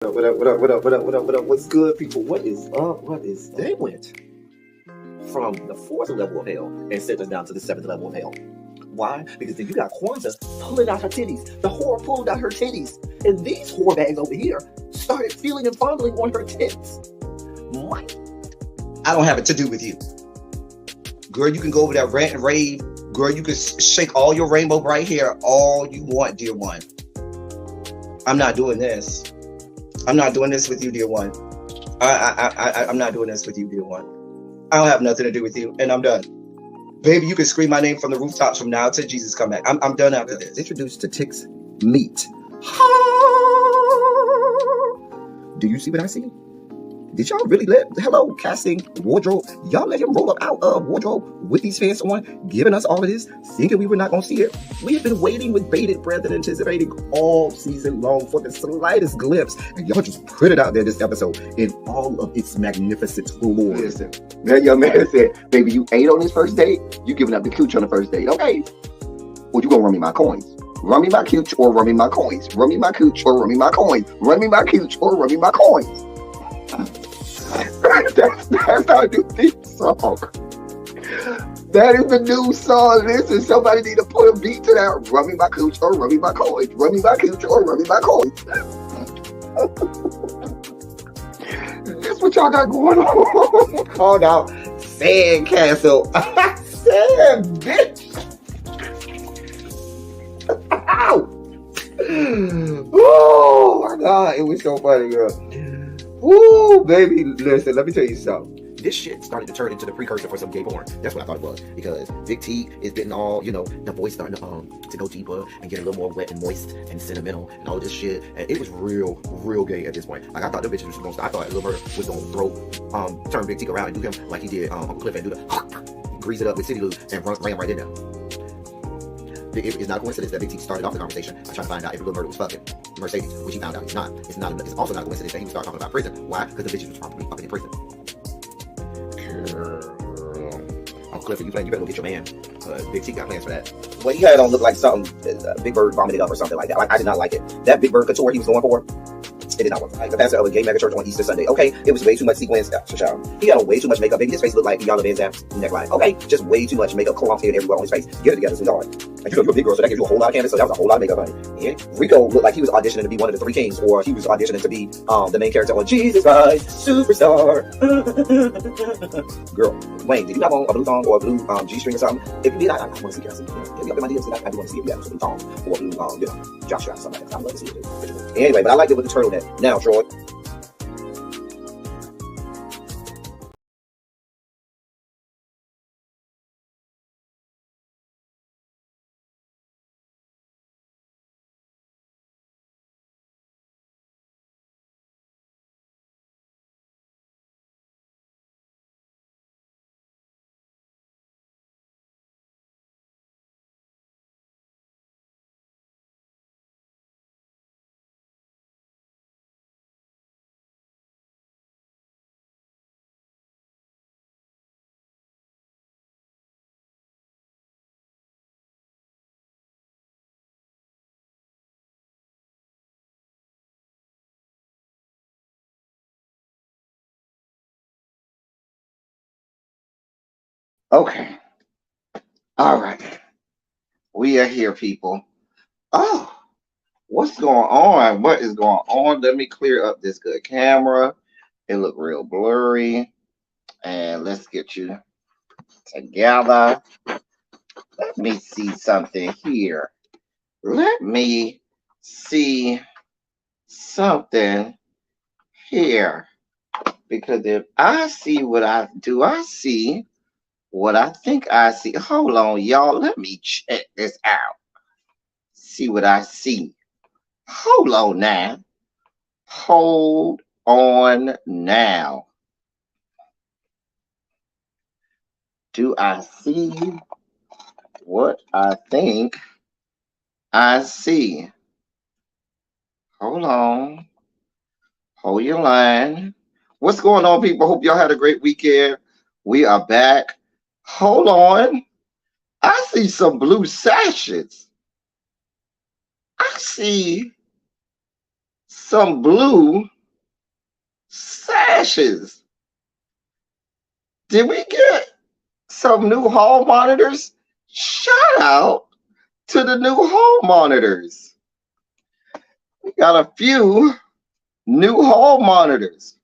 What up, what up, what up, what up, what up, what up? What's good, people? What is up? What is they went from the fourth level of hell and sent us down to the seventh level of hell. Why? Because then you got Kwanzaa pulling out her titties. The whore pulled out her titties. And these whore bags over here started feeling and fondling on her tits. What? I don't have it to do with you. Girl, you can go over there, rant and rave. Girl, you can shake all your rainbow bright hair all you want, dear one. I'm not doing this. I'm not doing this with you, dear one. I'm not doing this with you, dear one. I don't have nothing to do with you, and I'm done. Baby, you can scream my name from the rooftops from now till Jesus come back. I'm done after this. Introduced to Tick's meat. Do you see what I see? Did y'all really hello, casting, wardrobe, y'all let him roll up out of wardrobe with these fans on, giving us all of this, thinking we were not going to see it? We have been waiting with bated breath and anticipating all season long for the slightest glimpse, and y'all just put it out there this episode in all of its magnificent glory. Listen, that young man said, baby, you ate on this first date, you giving up the cooch on the first date, okay? Well, you gonna run me my coins. Run me my cooch or run me my coins. Run me my cooch or run me my coins. Run me my cooch or run me my coins. That's our new theme song. That is the new song. Listen, somebody need to put a beat to that. Run me my cooch or run me my coins. Run me my cooch or run me my coins. That's what y'all got going on. Called out Sandcastle. Sand, bitch. Ow. Oh my God, it was so funny, girl. Woo, baby, listen, let me tell you something. This shit started to turn into the precursor for some gay porn. That's what I thought it was. Because Big T is getting all, the voice starting to go deeper and get a little more wet and moist and sentimental and all this shit. And it was real gay at this point. Like, I thought the bitches was going to stop. I thought Lil Murder was going to turn Big T around and do him like he did Uncle Cliff and do the grease it up with City Lou and ran right in there. It's not a coincidence that Big T started off the conversation by trying to find out if Lil Murder was fucking Mercedes, which he found out he's not. It's also not a coincidence that he would start talking about prison. Why? Because the bitch was probably fucking in prison. Uncle Clifford, you better go get your man. Big T got plans for that. Well, he had it on look like something Big Bird vomited up or something like that. Like, I did not like it. That Big Bird couture he was going for, it did not work. Like the pastor of a gay mega church on Easter Sunday. Okay, it was way too much sequins. He had on way too much makeup. Baby, his face looked like Yana Van Zam's neckline. Okay, just way too much makeup, clumped in everywhere on his face. Get it together, sweetheart. Like, you're a big girl, so that gives you a whole lot of canvas. So that was a whole lot of makeup, honey. Yeah. Rico looked like he was auditioning to be one of the Three Kings, or he was auditioning to be the main character on Jesus Christ Superstar. Girl, Wayne, did you have on a blue thong or a blue G-string or something? If you did, I want to see it. Get me up in my DMs. I do want to see if you have a blue thong or a blue jock strap or something like that. I'd love to see it too. Anyway, but I liked it with the turtleneck. Now, Troy. Okay. All right. We are here, people. Oh, what's going on? What is going on? Let me clear up this good camera. It look real blurry. And let's get you together. Let me see something here. Let me see something here. Because if I see what I see what I think I see. Hold on, y'all. Let me check this out. See what I see. Hold on now. Hold on now. Do I see what I think I see? Hold on. Hold your line. What's going on, people? Hope y'all had a great weekend. We are back. Hold on. I see some blue sashes. I see some blue sashes. Did we get some new hall monitors? Shout out to the new hall monitors. We got a few new hall monitors.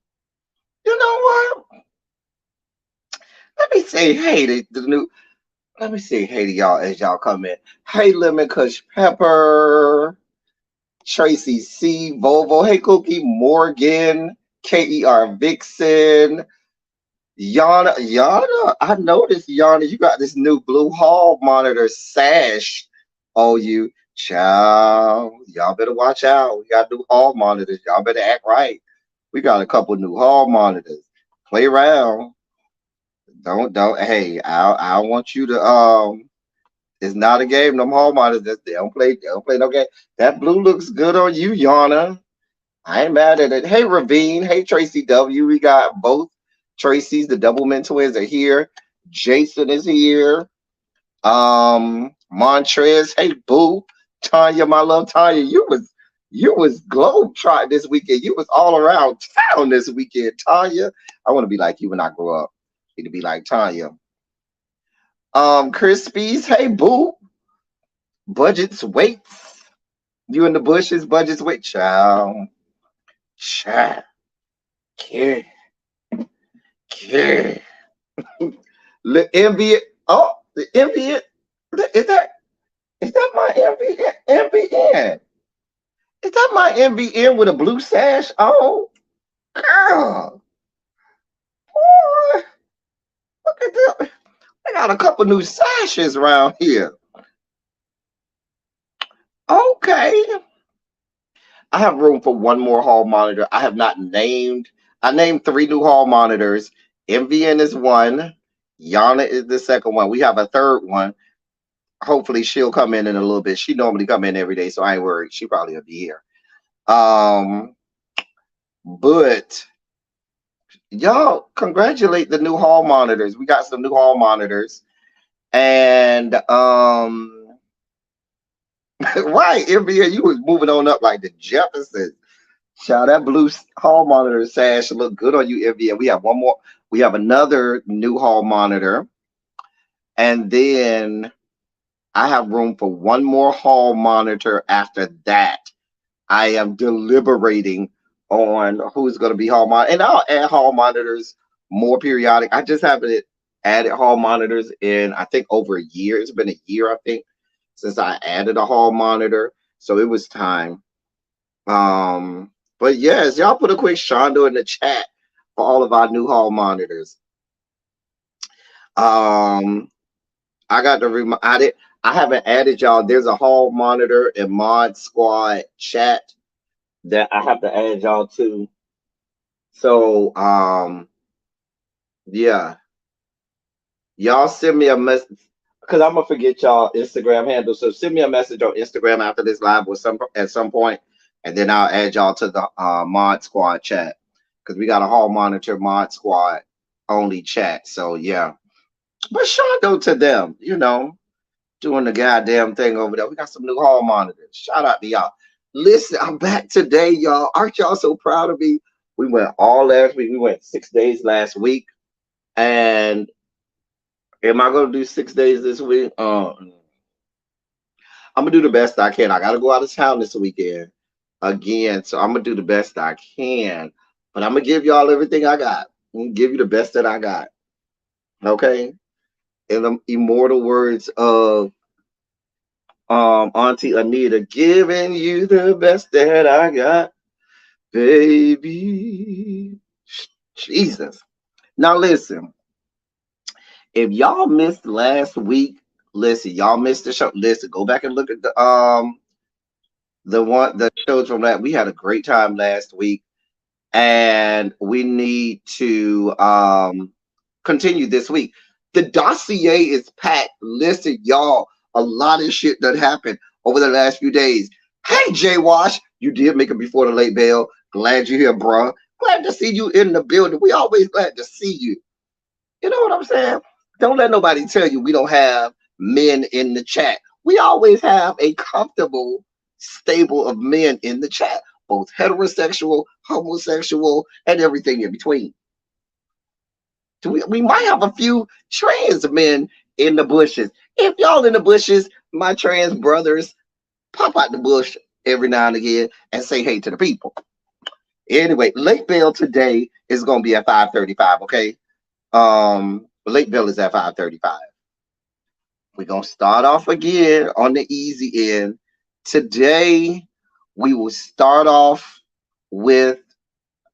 You know what? Let me say hey to the new. Let me say hey to y'all as y'all come in. Hey, Lemon Kush Pepper, Tracy C, Volvo, hey Cookie, Morgan, KER Vixen, Yana. I noticed Yana, you got this new blue hall monitor sash. Oh, you child, y'all better watch out. We got new hall monitors. Y'all better act right. We got a couple new hall monitors. Play around. Don't. Hey, I want you to It's not a game. Them hall monitors. They don't play. They don't play no game. That blue looks good on you, Yana. I ain't mad at it. Hey, Ravine. Hey, Tracy W. We got both Tracy's. The Doubleman twins are here. Jason is here. Montrez. Hey, Boo. Tanya, my love, Tanya. You was globe trotting this weekend. You was all around town this weekend, Tanya. I want to be like you when I grow up. Need to be like Tanya. Crispies. Hey, Boo. Budgets waits. You in the bushes. Budgets wait, child. Child. Kid. Kid. The envy. Oh, the envy. Is that my MVN? Is that my MVN with a blue sash? Oh, girl. Boy, look at that. I got a couple new sashes around here. Okay. I have room for one more hall monitor. I have not named. I named 3 new hall monitors. MVN is one. Yana is the second one. We have a third one. Hopefully she'll come in a little bit. She normally come in every day, so I ain't worried. She probably will be here. But y'all congratulate the new hall monitors. We got some new hall monitors. And right, MVN, you was moving on up like the Jeffersons. Child, that blue hall monitor sash look good on you, MVN. We have one more. We have another new hall monitor. And then I have room for one more hall monitor after that. I am deliberating on who's going to be hall monitor. And I'll add hall monitors more periodic. I just haven't added hall monitors in, I think, over a year. It's been a year, I think, since I added a hall monitor. So it was time. But yes, y'all put a quick Shondo in the chat for all of our new hall monitors. I got to remind it. I haven't added y'all. There's a hall monitor and mod squad chat that I have to add y'all to. So yeah. Y'all send me a message because I'm gonna forget y'all Instagram handle. So send me a message on Instagram after this live with at some point, and then I'll add y'all to the mod squad chat because we got a hall monitor mod squad only chat. So yeah. But shout out to them, doing the goddamn thing over there. We got some new hall monitors. Shout out to y'all. Listen, I'm back today, y'all. Aren't y'all so proud of me? We went all last week. We went 6 days last week. And am I going to do 6 days this week? I'm going to do the best I can. I got to go out of town this weekend again. So I'm going to do the best I can. But I'm going to give y'all everything I got. I'm going to give you the best that I got. Okay? In the immortal words of Auntie Anita, giving you the best that I got, baby. Jesus. Now listen, if y'all missed last week, listen, y'all missed the show. Listen, go back and look at the shows from that. We had a great time last week, and we need to continue this week. The dossier is packed. Listen, y'all, a lot of shit that happened over the last few days. Hey, Jay Wash, you did make it before the late bell. Glad you're here, bro. Glad to see you in the building. We always glad to see you. You know what I'm saying? Don't let nobody tell you we don't have men in the chat. We always have a comfortable stable of men in the chat. both heterosexual, homosexual, and everything in between. We might have a few trans men in the bushes. If y'all in the bushes, my trans brothers, pop out the bush every now and again and say hey to the people. Anyway, late bail today is gonna be at 5:35. Okay, late bail is at 5:35. We're gonna start off again on the easy end. Today, we will start off with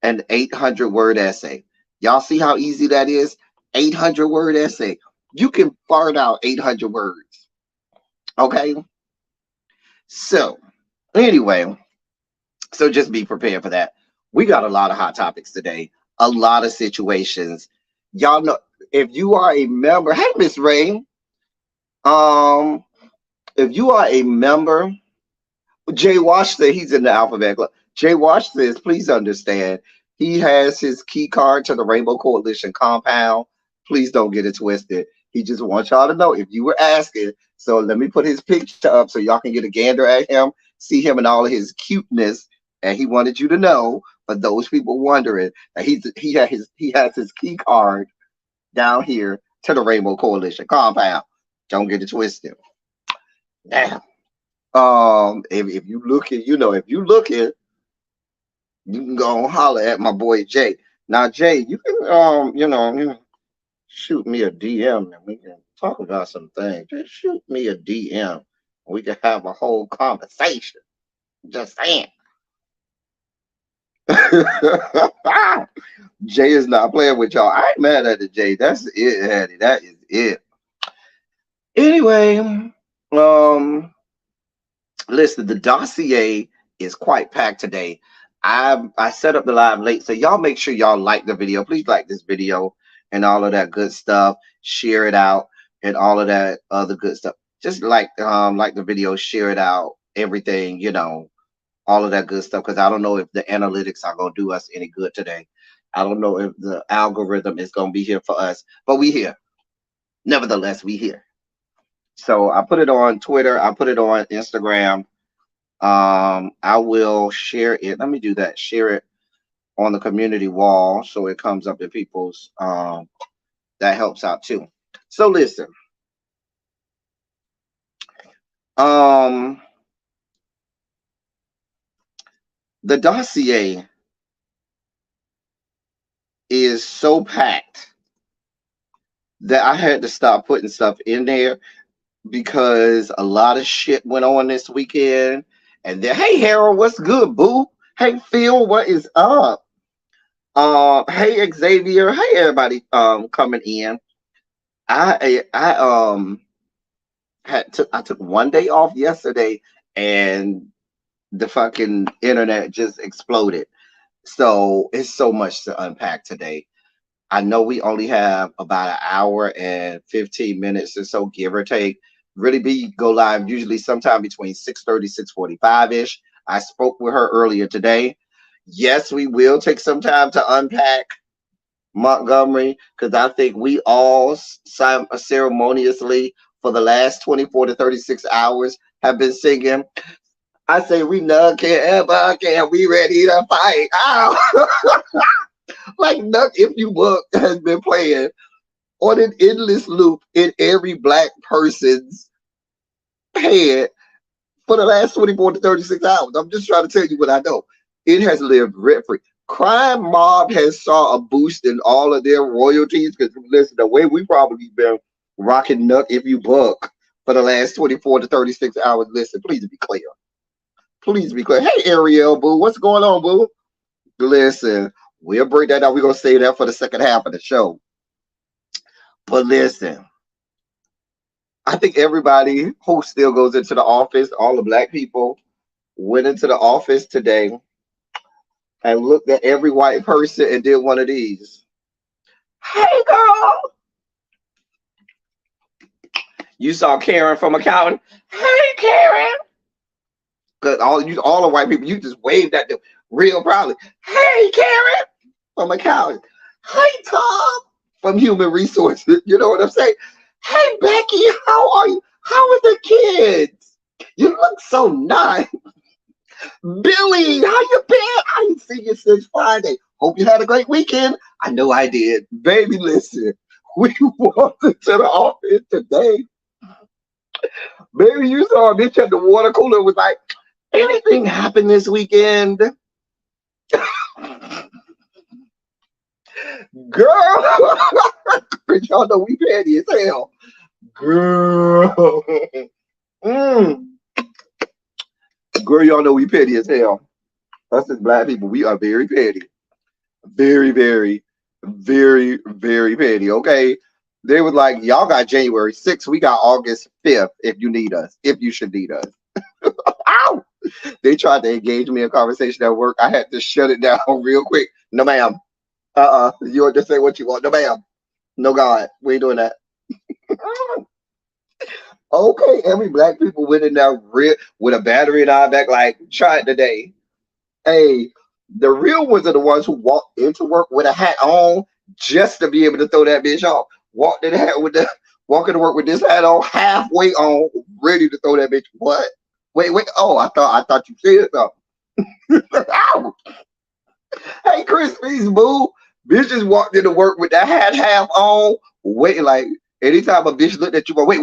an 800-word essay. Y'all see how easy that is? 800-word essay. You can fart out 800 words. Okay? So, anyway, so just be prepared for that. We got a lot of hot topics today, a lot of situations. Y'all know, if you are a member, hey, Miss Ray, if you are a member, Jay Wash said he's in the Alphabet Club. Jay Wash says, please understand, he has his key card to the Rainbow Coalition compound. Please don't get it twisted. He just wants y'all to know if you were asking. So let me put his picture up so y'all can get a gander at him, see him in all of his cuteness. And he wanted you to know, for those people wondering, that he has his key card down here to the Rainbow Coalition compound. Don't get it twisted. Now, if you look at, if you look at, you can go and holler at my boy Jay. Now, Jay, you can shoot me a DM and we can talk about some things. Just shoot me a DM. We can have a whole conversation. Just saying. Jay is not playing with y'all. I ain't mad at it, Jay. That's it, Hattie. That is it. Anyway, listen, the dossier is quite packed today. I set up the live late, so y'all make sure y'all like the video. Please like this video and all of that good stuff. Share it out and all of that other good stuff. Just like the video, share it out, everything, all of that good stuff. Because I don't know if the analytics are gonna do us any good today. I don't know if the algorithm is gonna be here for us, but we here. Nevertheless, we here. So I put it on Twitter. I put it on Instagram. I will share it. Let me do that. Share it on the community wall so it comes up to people's. That helps out too. So listen. The dossier is so packed that I had to stop putting stuff in there because a lot of shit went on this weekend. And then, hey, Harold, what's good, boo? Hey, Phil, what is up? Hey, Xavier. Hey, everybody coming in. I took one day off yesterday and the fucking internet just exploded. So it's so much to unpack today. I know we only have about an hour and 15 minutes or so, give or take. Really go live usually sometime between 6:30, 6:45-ish. I spoke with her earlier today. Yes, we will take some time to unpack Montgomery because I think we all ceremoniously for the last 24 to 36 hours have been singing. I say we none can ever can we ready to fight. Ow! Like Nuck If You Book has been playing on an endless loop in every black person's head for the last 24 to 36 hours. I'm just trying to tell you what I know. It has lived rent-free. Crime Mob has saw a boost in all of their royalties because listen, the way we probably been rocking Nuck If You Buck for the last 24 to 36 hours. Listen, please be clear. Please be clear. Hey, Ariel, boo. What's going on, boo? Listen, we'll break that down. We're going to save that for the second half of the show. But listen, I think everybody who still goes into the office, all the black people, went into the office today and looked at every white person and did one of these. Hey, girl. You saw Karen from accounting. Hey, Karen. Because all the white people, you just waved at them real proudly. Hey, Karen from accounting. Hey, Tom from human resources. You know what I'm saying? Hey, Becky, how are you? How are the kids? You look so nice. Billy, how you been? I ain't seen you since Friday. Hope you had a great weekend. I know I did. Baby, listen. We walked into the office today. Baby, you saw a bitch at the water cooler was like, anything happened this weekend? Girl, y'all know we petty as hell. Girl. Mm. Girl, y'all know we petty as hell. Us as black people, we are very petty. Very, very, very, very petty. Okay. They was like, y'all got January 6th. We got August 5th if you need us, if you should need us. Ow! They tried to engage me in conversation at work. I had to shut it down real quick. No, ma'am. You want to say what you want. No, ma'am. No, God. We ain't doing that. Okay. Every black people went in there real with a battery in our back, like, try it today. Hey, the real ones are the ones who walk into work with a hat on just to be able to throw that bitch off. Walk in the hat with the walking to work with this hat on, halfway on, ready to throw that bitch. What? Wait. Oh, I thought you said something. Ow. Hey, Crispy's boo. Bitch just walked into work with that hat half on, wait like anytime a bitch looked at you, but wait,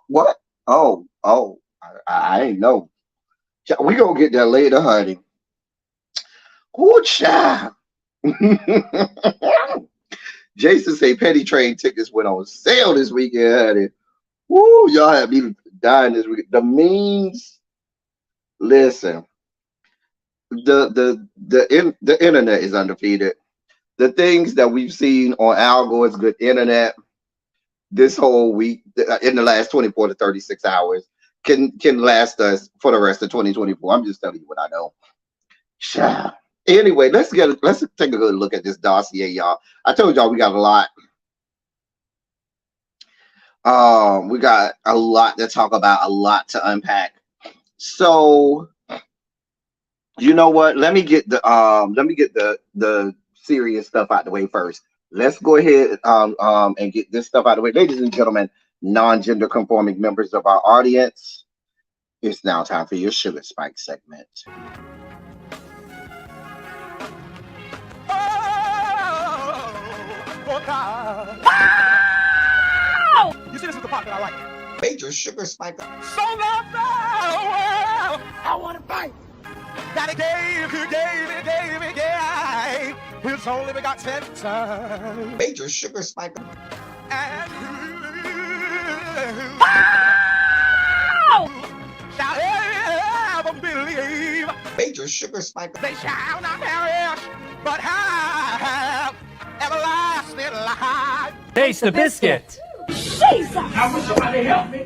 what? Oh, I ain't know. We gonna get there later, honey. Ooh, child. Jason say petty train tickets went on sale this weekend, honey. Woo, y'all have me dying this week. The memes, listen, the internet is undefeated. The things that we've seen on Al Gore's Good Internet this whole week, in the last 24 to 36 hours, can last us for the rest of 2024. I'm just telling you what I know. Child. Anyway, let's take a good look at this dossier, y'all. I told y'all we got a lot. We got a lot to talk about, a lot to unpack. So, you know what? Let me get the serious stuff out the way first. Let's go ahead and get this stuff out of the way, ladies and gentlemen, non-gender conforming members of our audience. It's now time for your Sugar Spike segment. You see, this is the part that I like. Major Sugar Spike. So long now, I want to fight. That he gave his only begotten son. Major Sugar Spike. And shall ever believe. Major Sugar Spike. They shall not perish, but have everlasting life. Taste the biscuit. Jesus! I wish somebody help me.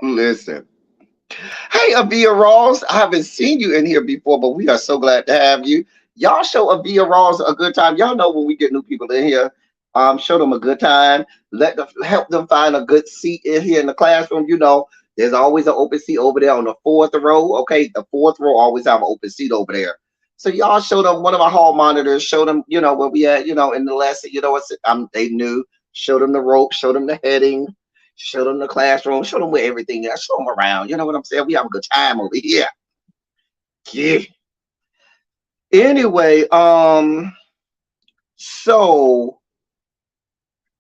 Listen. Hey, Avia Ross. I haven't seen you in here before, but we are so glad to have you. Y'all show Avia Ross a good time. Y'all know when we get new people in here, show them a good time. Help them find a good seat in here in the classroom. You know, there's always an open seat over there on the fourth row. Okay, the fourth row always have an open seat over there. So y'all show them one of our hall monitors, show them, you know, where we at, you know, in the lesson, you know, they knew, show them the rope, show them the heading, show them the classroom, show them where everything is, show them around. You know what I'm saying? We have a good time over here. Yeah. Anyway, so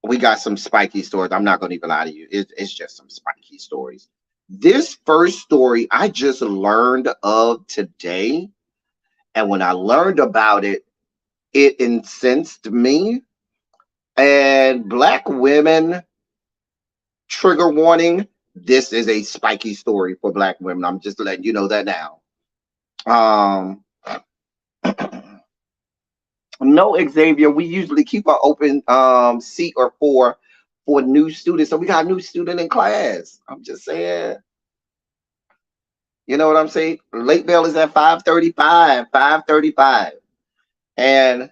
we got some spiky stories. I'm not going to even lie to you. It's just some spiky stories. This first story I just learned of today. And when I learned about it, it incensed me. And black women, trigger warning, this is a spiky story for black women. I'm just letting you know that now. No, Xavier, we usually keep an open seat or four for new students. So we got a new student in class. I'm just saying. You know what I'm saying? Late bell is at 5:35. And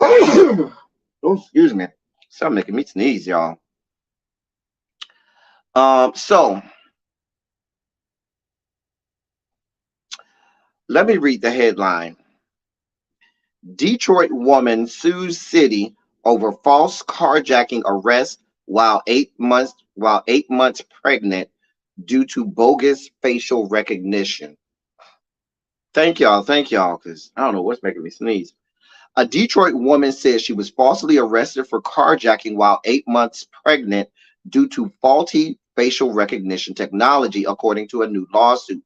oh, excuse me. Something making me sneeze, y'all. So let me read the headline. Detroit woman sues city over false carjacking arrest while 8 months pregnant due to bogus facial recognition. Thank y'all, because I don't know what's making me sneeze. A Detroit woman says she was falsely arrested for carjacking while 8 months pregnant due to faulty facial recognition technology, according to a new lawsuit.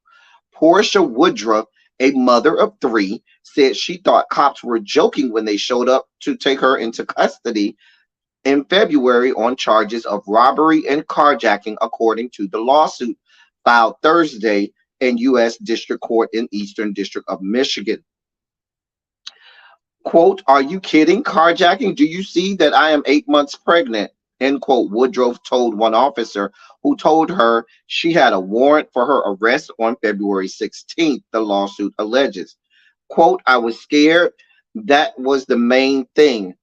Portia Woodruff, a mother of three, said she thought cops were joking when they showed up to take her into custody in February on charges of robbery and carjacking, according to the lawsuit filed Thursday in U.S. District Court in Eastern District of Michigan. Quote, "Are you kidding? Carjacking? Do you see that I am 8 months pregnant?" End quote. Woodruff told one officer, who told her she had a warrant for her arrest on February 16th, the lawsuit alleges. Quote, "I was scared. That was the main thing."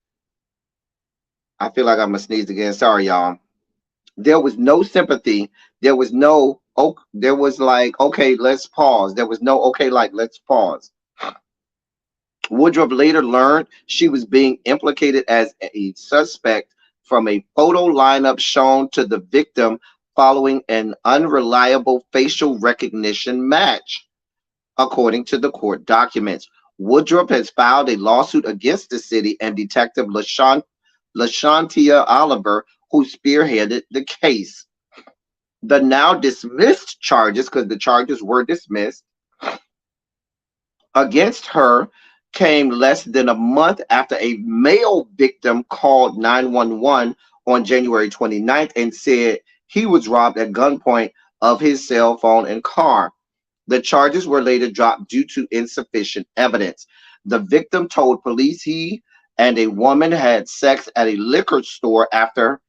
I feel like I'm going to sneeze again. Sorry, y'all. There was no sympathy. There was no, oh, there was like, okay, let's pause. There was no, okay, like, let's pause. Woodruff later learned she was being implicated as a suspect from a photo lineup shown to the victim following an unreliable facial recognition match, according to the court documents. Woodruff has filed a lawsuit against the city and Detective LaShantia Oliver, who spearheaded the case. The now dismissed charges, because the charges were dismissed, against her came less than a month after a male victim called 911 on January 29th and said he was robbed at gunpoint of his cell phone and car. The charges were later dropped due to insufficient evidence. The victim told police he and a woman had sex at a liquor store after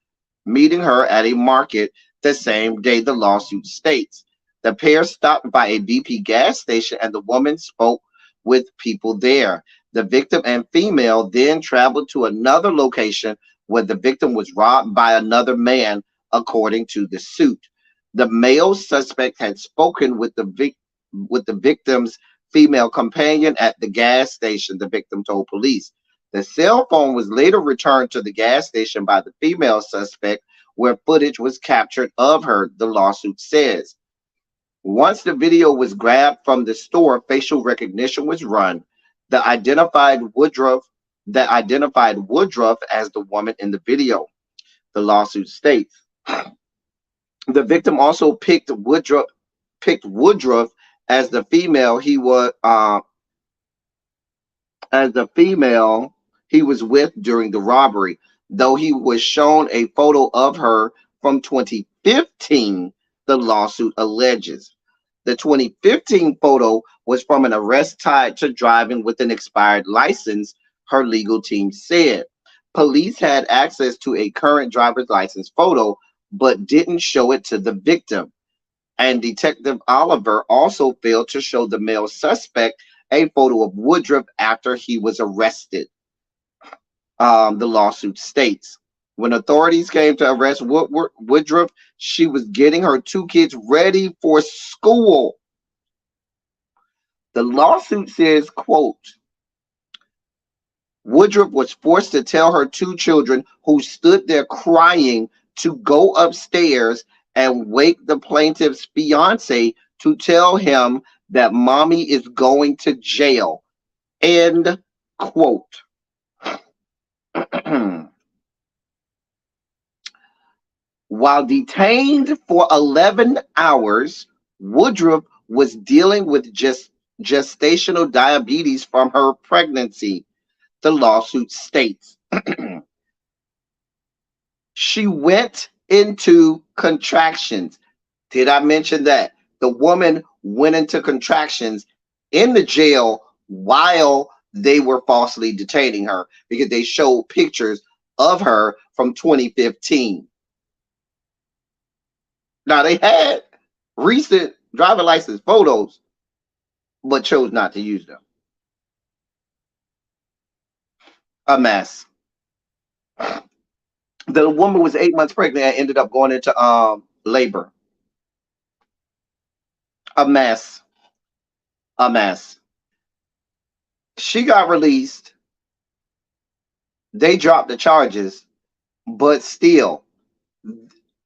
meeting her at a market the same day, the lawsuit states. The pair stopped by a BP gas station and the woman spoke with people there. The victim and female then traveled to another location where the victim was robbed by another man, according to the suit. The male suspect had spoken with the victim's female companion at the gas station, the victim told police. The cell phone was later returned to the gas station by the female suspect, where footage was captured of her, the lawsuit says. Once the video was grabbed from the store, facial recognition was run that identified Woodruff as the woman in the video, the lawsuit states. The victim also picked Woodruff as the female he was with during the robbery, though he was shown a photo of her from 2015, the lawsuit alleges. The 2015 photo was from an arrest tied to driving with an expired license, her legal team said. Police had access to a current driver's license photo, but didn't show it to the victim. And Detective Oliver also failed to show the male suspect a photo of Woodruff after he was arrested. The lawsuit states. When authorities came to arrest Woodruff, she was getting her two kids ready for school. The lawsuit says, quote, Woodruff was forced to tell her two children, who stood there crying, to go upstairs and wake the plaintiff's fiance to tell him that mommy is going to jail. End quote. While detained for 11 hours, Woodruff was dealing with gestational diabetes from her pregnancy, the lawsuit states. She went into contractions. Did I mention that? The woman went into contractions in the jail while they were falsely detaining her, because they showed pictures of her from 2015. Now, they had recent driver license photos, but chose not to use them. A mess. The woman was 8 months pregnant and ended up going into labor. A mess. A mess. She got released. They dropped the charges, but still,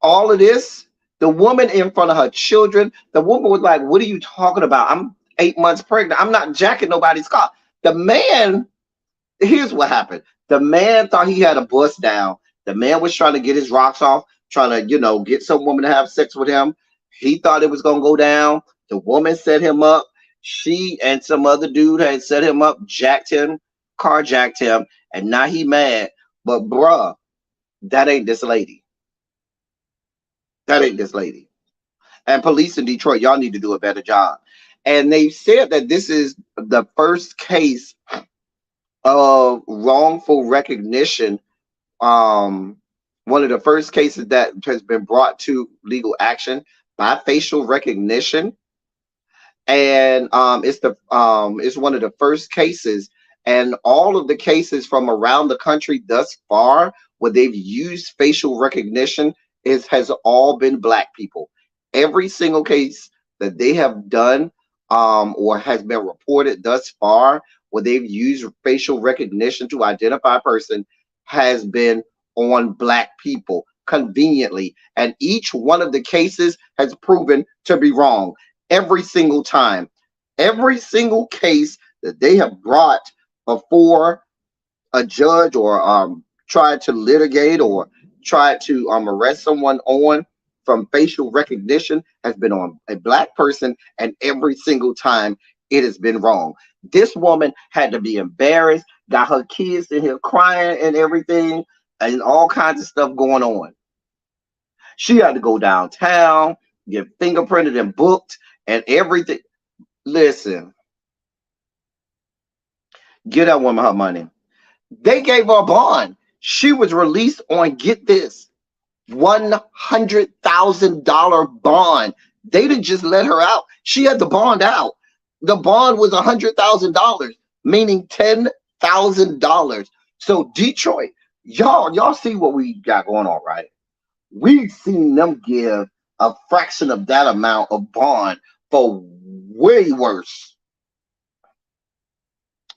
all of this The woman in front of her children, the woman was like, "What are you talking about? I'm 8 months pregnant. I'm not jacking nobody's car." The man, here's what happened. The man thought he had a bust down. The man was trying to get his rocks off, trying to, get some woman to have sex with him. He thought it was going to go down. The woman set him up. She and some other dude had set him up, jacked him, carjacked him, and now he mad. But bruh, that ain't this lady. That ain't this lady. And police in Detroit, y'all need to do a better job. And they said that this is the first case of wrongful recognition. One of the first cases that has been brought to legal action by facial recognition. And it's one of the first cases, and all of the cases from around the country thus far where they've used facial recognition has all been Black people. Every single case that they have done or has been reported thus far where they've used facial recognition to identify a person has been on Black people conveniently, and each one of the cases has proven to be wrong. Every single time, every single case that they have brought before a judge or tried to litigate or tried to arrest someone on from facial recognition has been on a Black person, and every single time it has been wrong. This woman had to be embarrassed, got her kids in here crying and everything, and all kinds of stuff going on. She had to go downtown, get fingerprinted and booked and everything. Listen, get that woman her money. They gave her a bond. She was released on, get this, $100,000 bond. They didn't just let her out. She had the bond out. The bond was $100,000, meaning $10,000. So Detroit, y'all see what we got going on, right? We've seen them give a fraction of that amount of bond for way worse.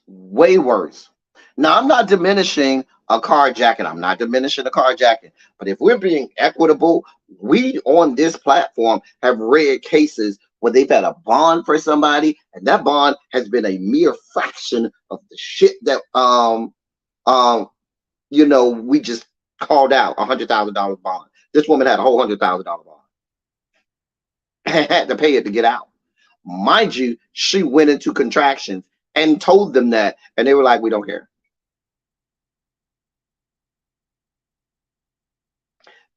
Way worse. Now, I'm not diminishing a carjacking. I'm not diminishing a carjacking. But if we're being equitable, we on this platform have read cases where they've had a bond for somebody, and that bond has been a mere fraction of the shit that we just called out, $100,000 bond. This woman had a whole $100,000 bond and had to pay it to get out. Mind you, she went into contractions and told them that, and they were like, "We don't care."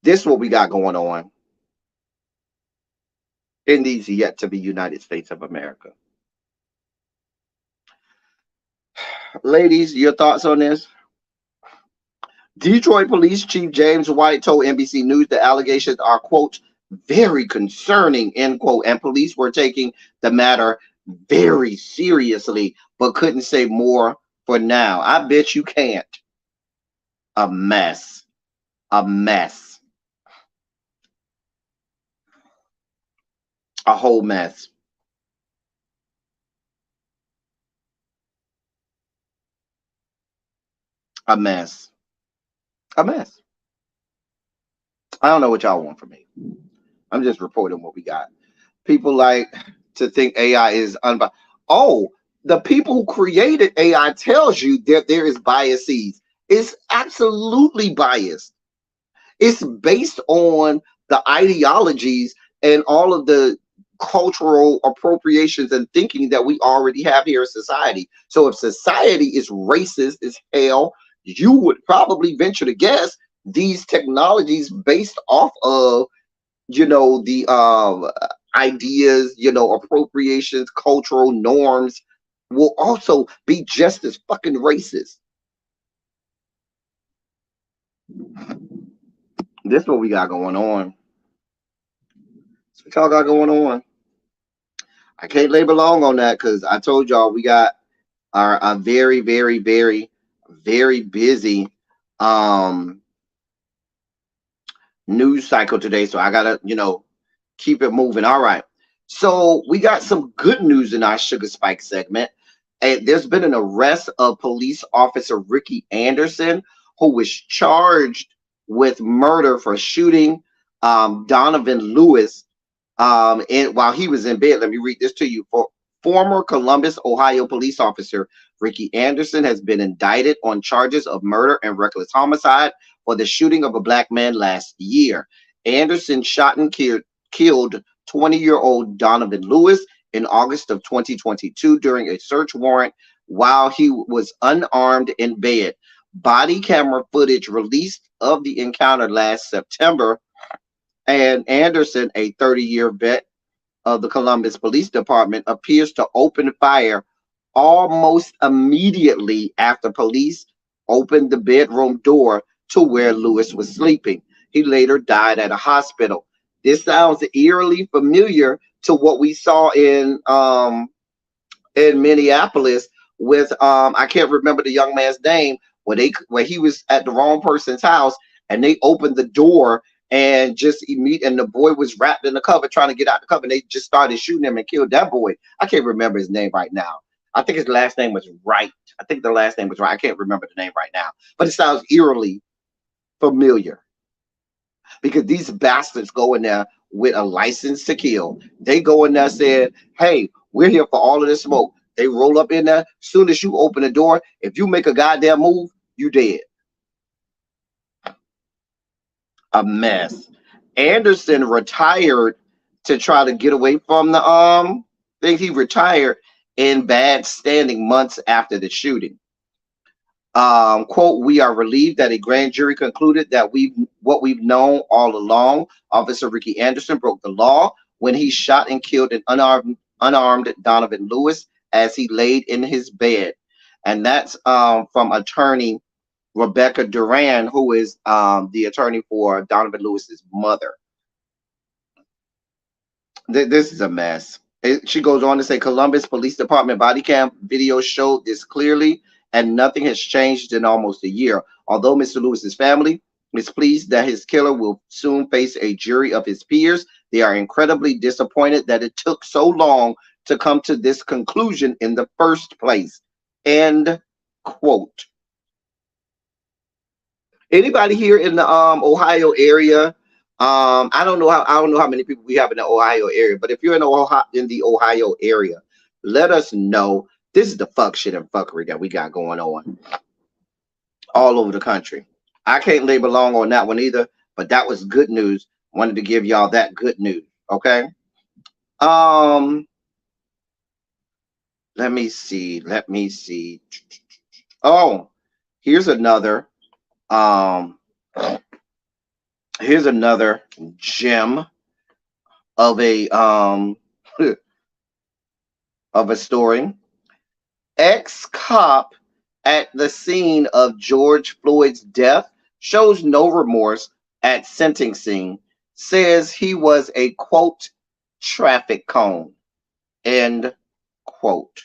This is what we got going on in these yet to be United States of America. Ladies, your thoughts on this? Detroit Police Chief James White told NBC News the allegations are, quote, very concerning, end quote, and police were taking the matter very seriously, but couldn't say more for now. I bet you can't. A mess. A mess. A whole mess. A mess. A mess. I don't know what y'all want from me. I'm just reporting what we got. People like to think AI is unbiased. Oh, the people who created AI tells you that there is biases. It's absolutely biased. It's based on the ideologies and all of the cultural appropriations and thinking that we already have here in society. So if society is racist as hell, you would probably venture to guess these technologies based off of, the ideas, appropriations, cultural norms will also be just as fucking racist. This is what we got going on. That's what y'all got going on. I can't labor long on that because I told y'all we got our very, very, very, very busy news cycle today. So I gotta, keep it moving. All right. So we got some good news in our Sugar Spike segment. And there's been an arrest of police officer Ricky Anderson, who was charged with murder for shooting Donovan Lewis, while he was in bed. Let me read this to you. For former Columbus, Ohio police officer Ricky Anderson has been indicted on charges of murder and reckless homicide for the shooting of a black man last year. Anderson shot and killed 20-year-old Donovan Lewis in August of 2022 during a search warrant while he was unarmed in bed. Body camera footage released of the encounter last September, and Anderson, a 30-year vet of the Columbus Police Department, appears to open fire almost immediately after police opened the bedroom door to where Lewis was sleeping. He later died at a hospital. This sounds eerily familiar to what we saw in Minneapolis with I can't remember the young man's name, where he was at the wrong person's house and they opened the door and and the boy was wrapped in the cover trying to get out the cover, and they just started shooting him and killed that boy. I can't remember his name right now. I think his last name was Wright. I think the last name was Wright. I can't remember the name right now, but it sounds eerily familiar because these bastards go in there with a license to kill. They go in there saying, hey, we're here for all of this smoke. They roll up in there. Soon as you open the door, if you make a goddamn move, you dead. A mess. Anderson retired to try to get away from the thing. He retired in bad standing months after the shooting. Quote, we are relieved that a grand jury concluded that what we've known all along. Officer Ricky Anderson broke the law when he shot and killed an unarmed Donovan Lewis as he laid in his bed. And that's from attorney Rebecca Duran, who is the attorney for Donovan Lewis's mother. This is a mess. She goes on to say Columbus Police Department body cam video showed this clearly, and nothing has changed in almost a year. Although Mr. Lewis's family is pleased that his killer will soon face a jury of his peers, they are incredibly disappointed that it took so long to come to this conclusion in the first place. End quote. Anybody here in the Ohio area? I don't know how many people we have in the Ohio area, but if you're in the Ohio area, let us know. This is the fuck shit and fuckery that we got going on all over the country. I can't labor long on that one either, but that was good news. Wanted to give y'all that good news. Okay. Let me see. Oh, here's another gem of a of a story. Ex-cop at the scene of George Floyd's death shows no remorse at sentencing, says he was a quote traffic cone, end quote.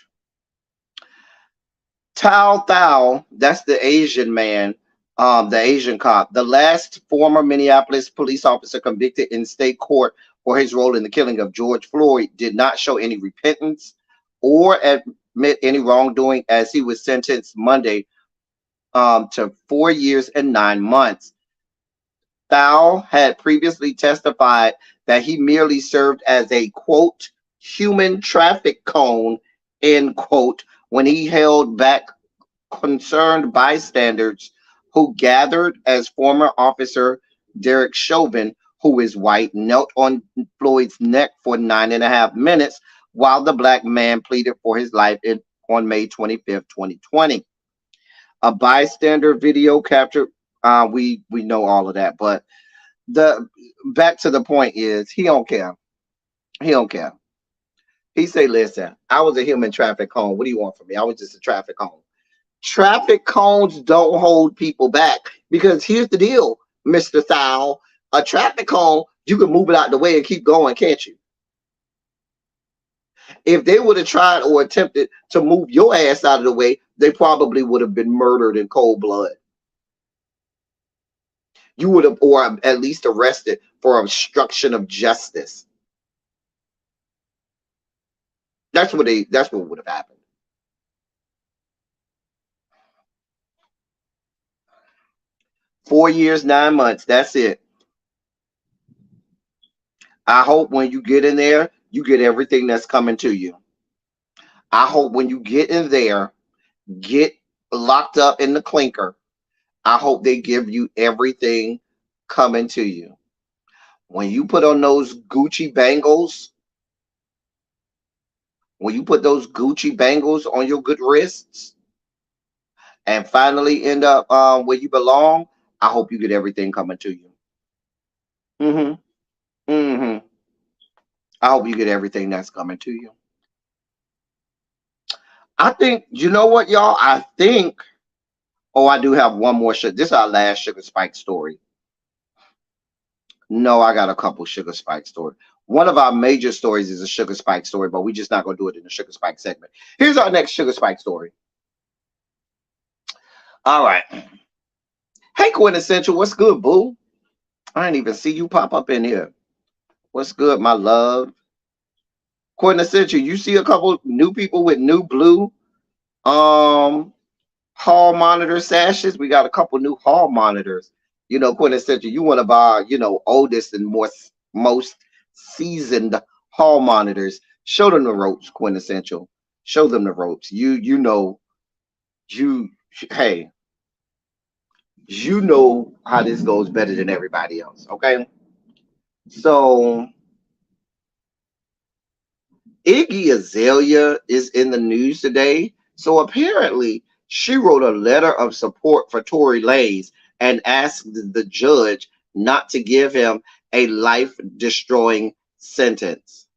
Tao Thao, that's the Asian man, the Asian cop, the last former Minneapolis police officer convicted in state court for his role in the killing of George Floyd, did not show any repentance or admit any wrongdoing as he was sentenced Monday to 4 years and 9 months. Thao had previously testified that he merely served as a quote human traffic cone, end quote, when he held back concerned bystanders who gathered as former officer Derek Chauvin, who is white, knelt on Floyd's neck for 9.5 minutes while the black man pleaded for his life on May 25th, 2020. A bystander video captured, we know all of that, but back to the point is he don't care. He don't care. He say, listen, I was a human traffic cone. What do you want from me? I was just a traffic cone. Traffic cones don't hold people back, because here's the deal, Mr. Thao. A traffic cone, you can move it out the way and keep going, can't you? If they would have tried or attempted to move your ass out of the way, they probably would have been murdered in cold blood. You would have, or at least arrested for obstruction of justice. That's what would have happened. "4 years, 9 months. That's it. I hope when you get in there, you get everything that's coming to you. I hope when you get in there, get locked up in the clinker. I hope they give you everything coming to you. When you put on those Gucci bangles, when you put those Gucci bangles on your good wrists and finally end up where you belong, I hope you get everything coming to you. Hmm. Hmm. I hope you get everything that's coming to you. I think, you know what, y'all? I think, oh, I do have one more. This is our last Sugar Spike story. No, I got a couple Sugar Spike stories. One of our major stories is a Sugar Spike story, but we're just not going to do it in the Sugar Spike segment. Here's our next Sugar Spike story. All right. Hey, Quintessential, what's good, boo? I didn't even see you pop up in here. What's good, my love? Quintessential, you see a couple new people with new blue um hall monitor sashes. We got a couple new hall monitors. You know, Quintessential, you one of our, oldest and most seasoned hall monitors. Show them the ropes, Quintessential. Show them the ropes. You hey, you know how this goes better than everybody else. Okay. So Iggy Azalea is in the news today. So apparently, she wrote a letter of support for Tory Lanez and asked the judge not to give him a life-destroying sentence.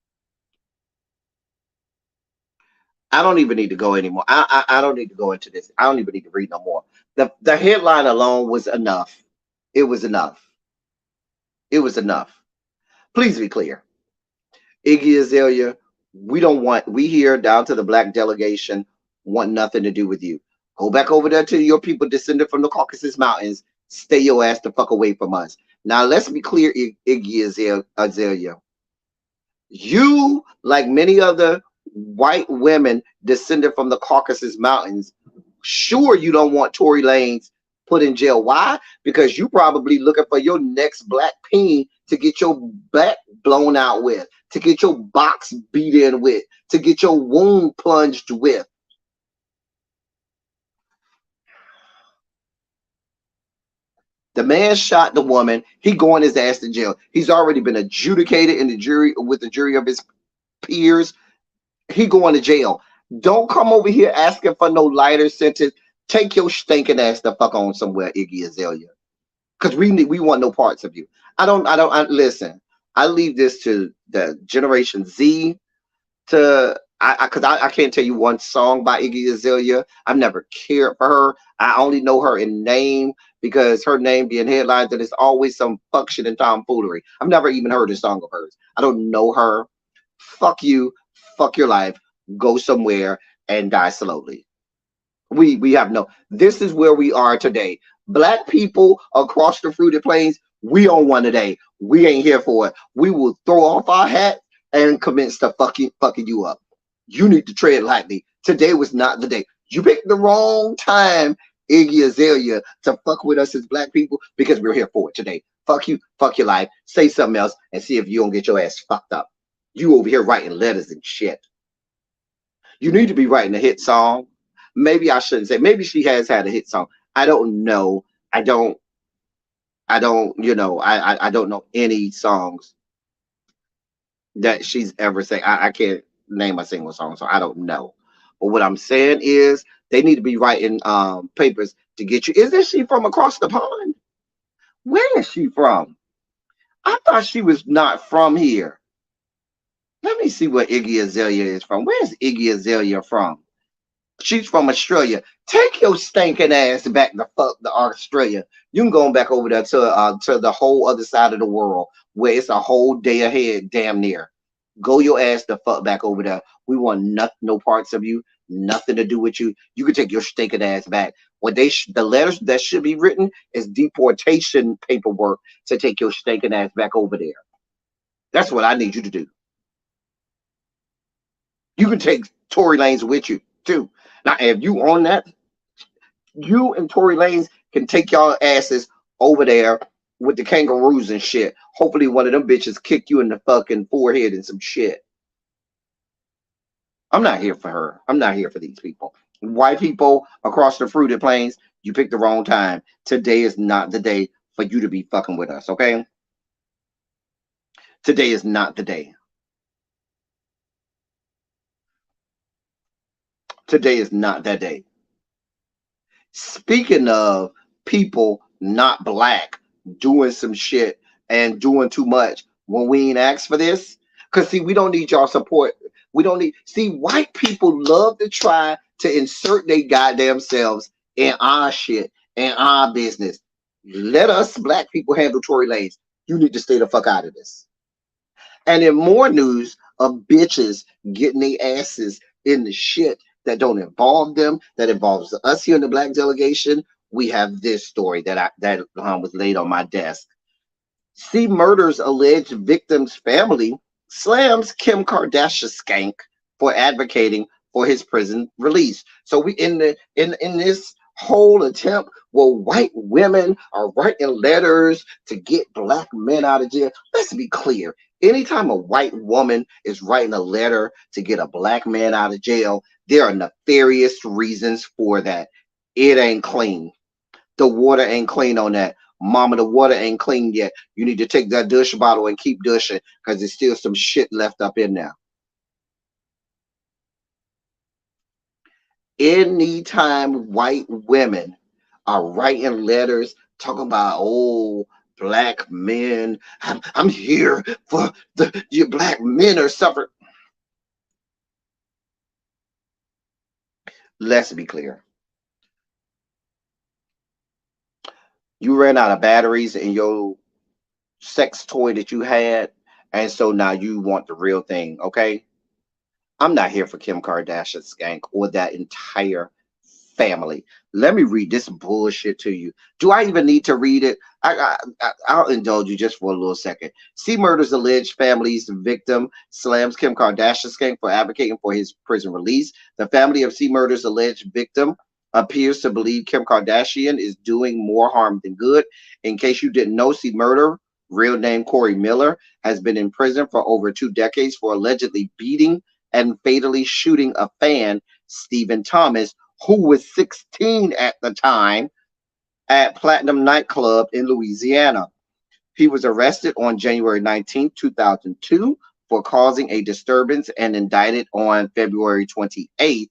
I don't even need to go anymore. I don't need to go into this. I don't even need to read no more. The headline alone was enough. It was enough. It was enough. Please be clear. Iggy Azalea, we here down to the black delegation want nothing to do with you. Go back over there to your people descended from the Caucasus Mountains. Stay your ass the fuck away from us. Now let's be clear, Iggy Azalea. You, like many other white women descended from the Caucasus Mountains, sure you don't want Tory Lanez put in jail. Why? Because you probably looking for your next black peen to get your back blown out with, to get your box beat in with, to get your wound plunged with. The man shot the woman. He going his ass to jail. He's already been adjudicated in the jury with the jury of his peers. He going to jail. Don't come over here asking for no lighter sentence. Take your stinking ass the fuck on somewhere, Iggy Azalea. Because we want no parts of you. I listen. I leave this to the Generation Z to I can't tell you one song by Iggy Azalea. I've never cared for her. I only know her in name because her name being headlines and it's always some fuck shit and tomfoolery. I've never even heard a song of hers. I don't know her. Fuck you. Fuck your life. Go somewhere and die slowly. We have no. This is where we are today. Black people across the fruited plains, we on one today. We ain't here for it. We will throw off our hat and commence to fucking you up. You need to tread lightly. Today was not the day. You picked the wrong time, Iggy Azalea, to fuck with us as black people because we're here for it today. Fuck you. Fuck your life. Say something else and see if you don't get your ass fucked up. You over here writing letters and shit. You need to be writing a hit song. Maybe I shouldn't say. Maybe she has had a hit song. I don't know. I don't don't know any songs that she's ever sang. I can't name a single song, so I don't know. But what I'm saying is they need to be writing papers to get you. Isn't she from across the pond? Where is she from? I thought she was not from here. Let me see where Iggy Azalea is from. Where's Iggy Azalea from? She's from Australia. Take your stinking ass back to Australia. You can go back over there to the whole other side of the world where it's a whole day ahead, damn near. Go your ass the fuck back over there. We want no parts of you, nothing to do with you. You can take your stinking ass back. What the letters that should be written is deportation paperwork to take your stinking ass back over there. That's what I need you to do. You can take Tory Lanez with you too. Now, if you on that, you and Tory Lanez can take y'all asses over there with the kangaroos and shit. Hopefully one of them bitches kick you in the fucking forehead and some shit. I'm not here for her. I'm not here for these people. White people across the fruited plains, you picked the wrong time. Today is not the day for you to be fucking with us, okay? Today is not the day. Today is not that day. Speaking of people not black doing some shit and doing too much when we ain't asked for this, because see, we don't need y'all support. We don't need, see, white people love to try to insert their goddamn selves in our shit and our business. Let us black people handle Tory Lanez. You need to stay the fuck out of this. And in more news of bitches getting their asses in the shit that don't involve them, that involves us here in the black delegation, we have this story that was laid on my desk. C Murder's alleged victim's family slams Kim Kardashian skank for advocating for his prison release. So we in this whole attempt where white women are writing letters to get black men out of jail. Let's be clear. Anytime a white woman is writing a letter to get a black man out of jail, there are nefarious reasons for that. It ain't clean. The water ain't clean on that. Mama, the water ain't clean yet. You need to take that douche bottle and keep douching because there's still some shit left up in there. Anytime white women are writing letters talking about, oh, black men, I'm here for your black men are suffering. Let's be clear. You ran out of batteries in your sex toy that you had, and so now you want the real thing, okay? I'm not here for Kim Kardashian skank or that entire family. Let me read this bullshit to you. Do I even need to read it? I'll indulge you just for a little second. C Murder's alleged family's victim slams Kim Kardashian skank for advocating for his prison release. The family of C Murder's alleged victim appears to believe Kim Kardashian is doing more harm than good. In case you didn't know, C Murder, real name Corey Miller, has been in prison for over 2 decades for allegedly beating and fatally shooting a fan, Stephen Thomas, who was 16 at the time, at Platinum nightclub in Louisiana. He was arrested on January 19, 2002 for causing a disturbance and indicted on February 28,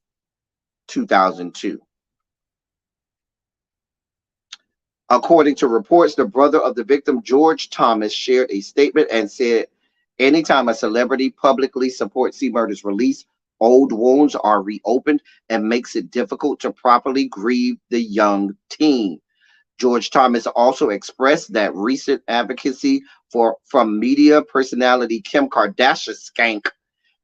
2002. According to reports, the brother of the victim, George Thomas, shared a statement and said, anytime a celebrity publicly supports C Murder's release, old wounds are reopened and makes it difficult to properly grieve the young teen. George Thomas also expressed that recent advocacy from media personality Kim Kardashian skank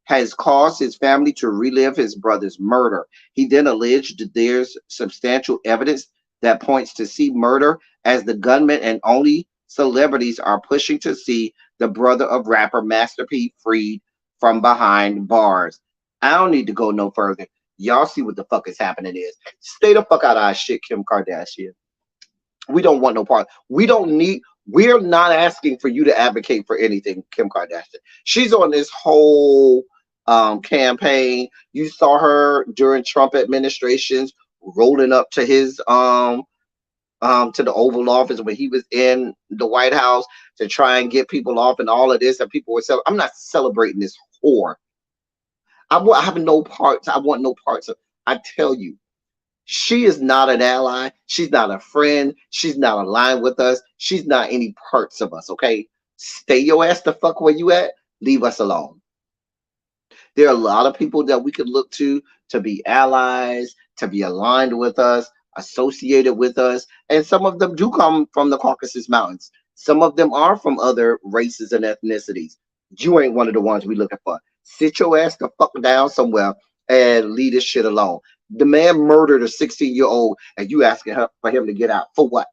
has caused his family to relive his brother's murder. He then alleged there's substantial evidence that points to C Murder as the gunman, and only celebrities are pushing to see the brother of rapper Master P freed from behind bars. I don't need to go no further. Y'all see what the fuck is happening is. Stay the fuck out of our shit, Kim Kardashian. We don't want no part. We're not asking for you to advocate for anything, Kim Kardashian. She's on this whole campaign. You saw her during Trump administrations rolling up to his to the Oval Office when he was in the White House to try and get people off and all of this, and people were saying, I'm not celebrating this whore. I have no parts. I want no parts of. I tell you, she is not an ally. She's not a friend. She's not aligned with us. She's not any parts of us. Okay, stay your ass the fuck where you at. Leave us alone. There are a lot of people that we could look to be allies, to be aligned with us, associated with us, and some of them do come from the Caucasus Mountains. Some of them are from other races and ethnicities. You ain't one of the ones we looking for. Sit your ass the fuck down somewhere and leave this shit alone. The man murdered a 16-year-old, and you asking for him to get out for what?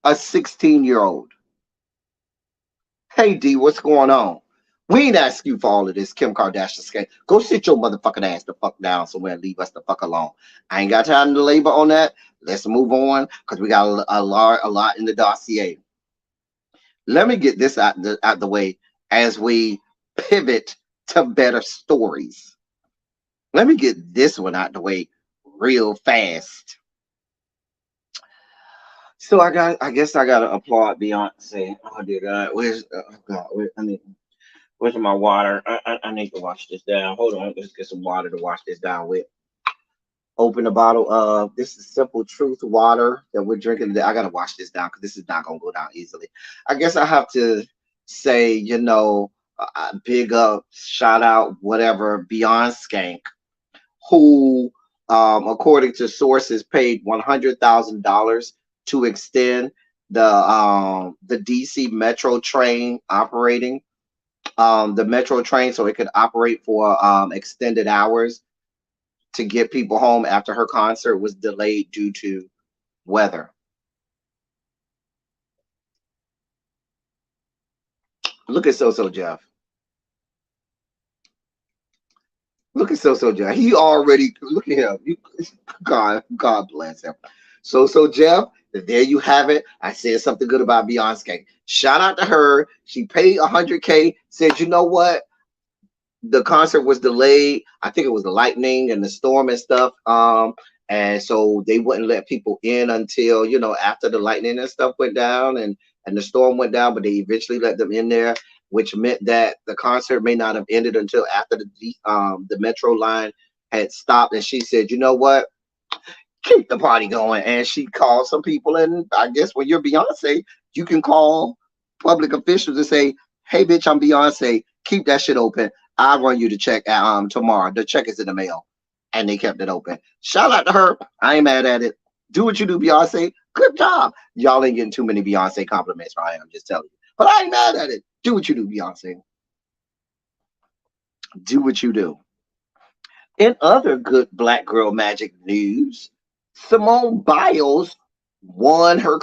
A 16-year-old. Hey D, what's going on? We ain't ask you for all of this, Kim Kardashian scam. Go sit your motherfucking ass the fuck down somewhere and leave us the fuck alone. I ain't got time to labor on that. Let's move on because we got a lot in the dossier. Let me get this out the way as we pivot to better stories. Let me get this one out the way real fast. So I guess I gotta applaud Beyonce. Oh dear God, where's God? Where's my water? I need to wash this down. Hold on, let's get some water to wash this down with. Open the bottle of this is Simple Truth water that we're drinking today. I gotta wash this down because this is not gonna go down easily. I guess I have to say, big up, shout out, whatever, Beyonce, who, according to sources, paid $100,000 to extend the DC Metro train operating, the Metro train, so it could operate for extended hours to get people home after her concert was delayed due to weather. Look at So Jeff. Look at So Jeff. He already, look at him. God bless him. So Jeff, there you have it. I said something good about Beyonce. Shout out to her. She paid $100K. Said, you know what? The concert was delayed. I think it was the lightning and the storm and stuff. And so they wouldn't let people in until, after the lightning and stuff went down and the storm went down, but they eventually let them in there, which meant that the concert may not have ended until after the Metro line had stopped. And she said, you know what? Keep the party going. And she called some people. And I guess when you're Beyonce, you can call public officials and say, hey, bitch, I'm Beyonce. Keep that shit open. I'll run you the check tomorrow. The check is in the mail. And they kept it open. Shout out to her. I ain't mad at it. Do what you do, Beyonce. Good job. Y'all ain't getting too many Beyonce compliments, right? I'm just telling you. But I ain't mad at it. Do what you do, Beyonce. Do what you do. In other good Black Girl Magic news, Simone Biles won her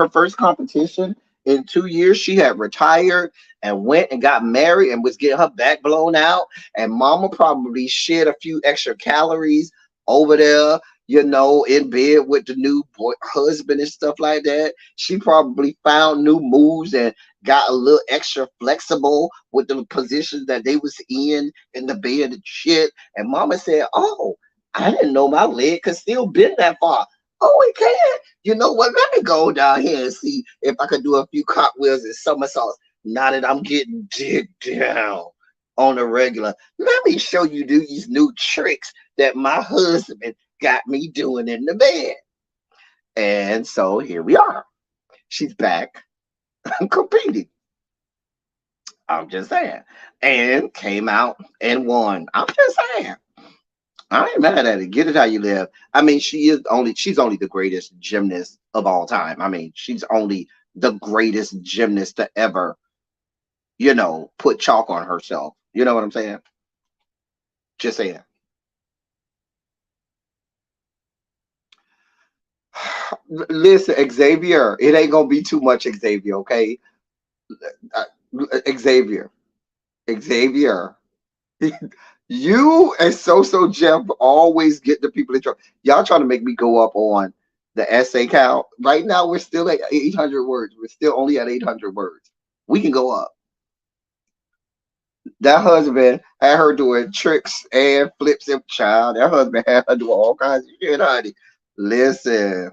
first competition in 2 years. She had retired and went and got married and was getting her back blown out. And mama probably shared a few extra calories over there, in bed with the new husband and stuff like that. She probably found new moves and got a little extra flexible with the positions that they was in the bed and shit. And mama said, oh, I didn't know my leg could still bend that far. Oh, it can. You know what? Let me go down here and see if I could do a few cartwheels and somersaults. Now that I'm getting digged down on a regular, let me show you these new tricks that my husband got me doing in the bed. And so here we are. She's back competing. I'm just saying. And came out and won. I'm just saying. I ain't mad at it. Get it how you live. I mean, she's only the greatest gymnast of all time. I mean, she's only the greatest gymnast to ever, put chalk on herself. You know what I'm saying? Just saying. Listen, Xavier, it ain't gonna be too much, Xavier. Okay, Xavier. You and So Jeff always get the people in trouble. Y'all trying to make me go up on the essay count. Right now, we're still at 800 words. We're still only at 800 words. We can go up. That husband had her doing tricks and flips and child. That husband had her doing all kinds of shit, honey. Listen.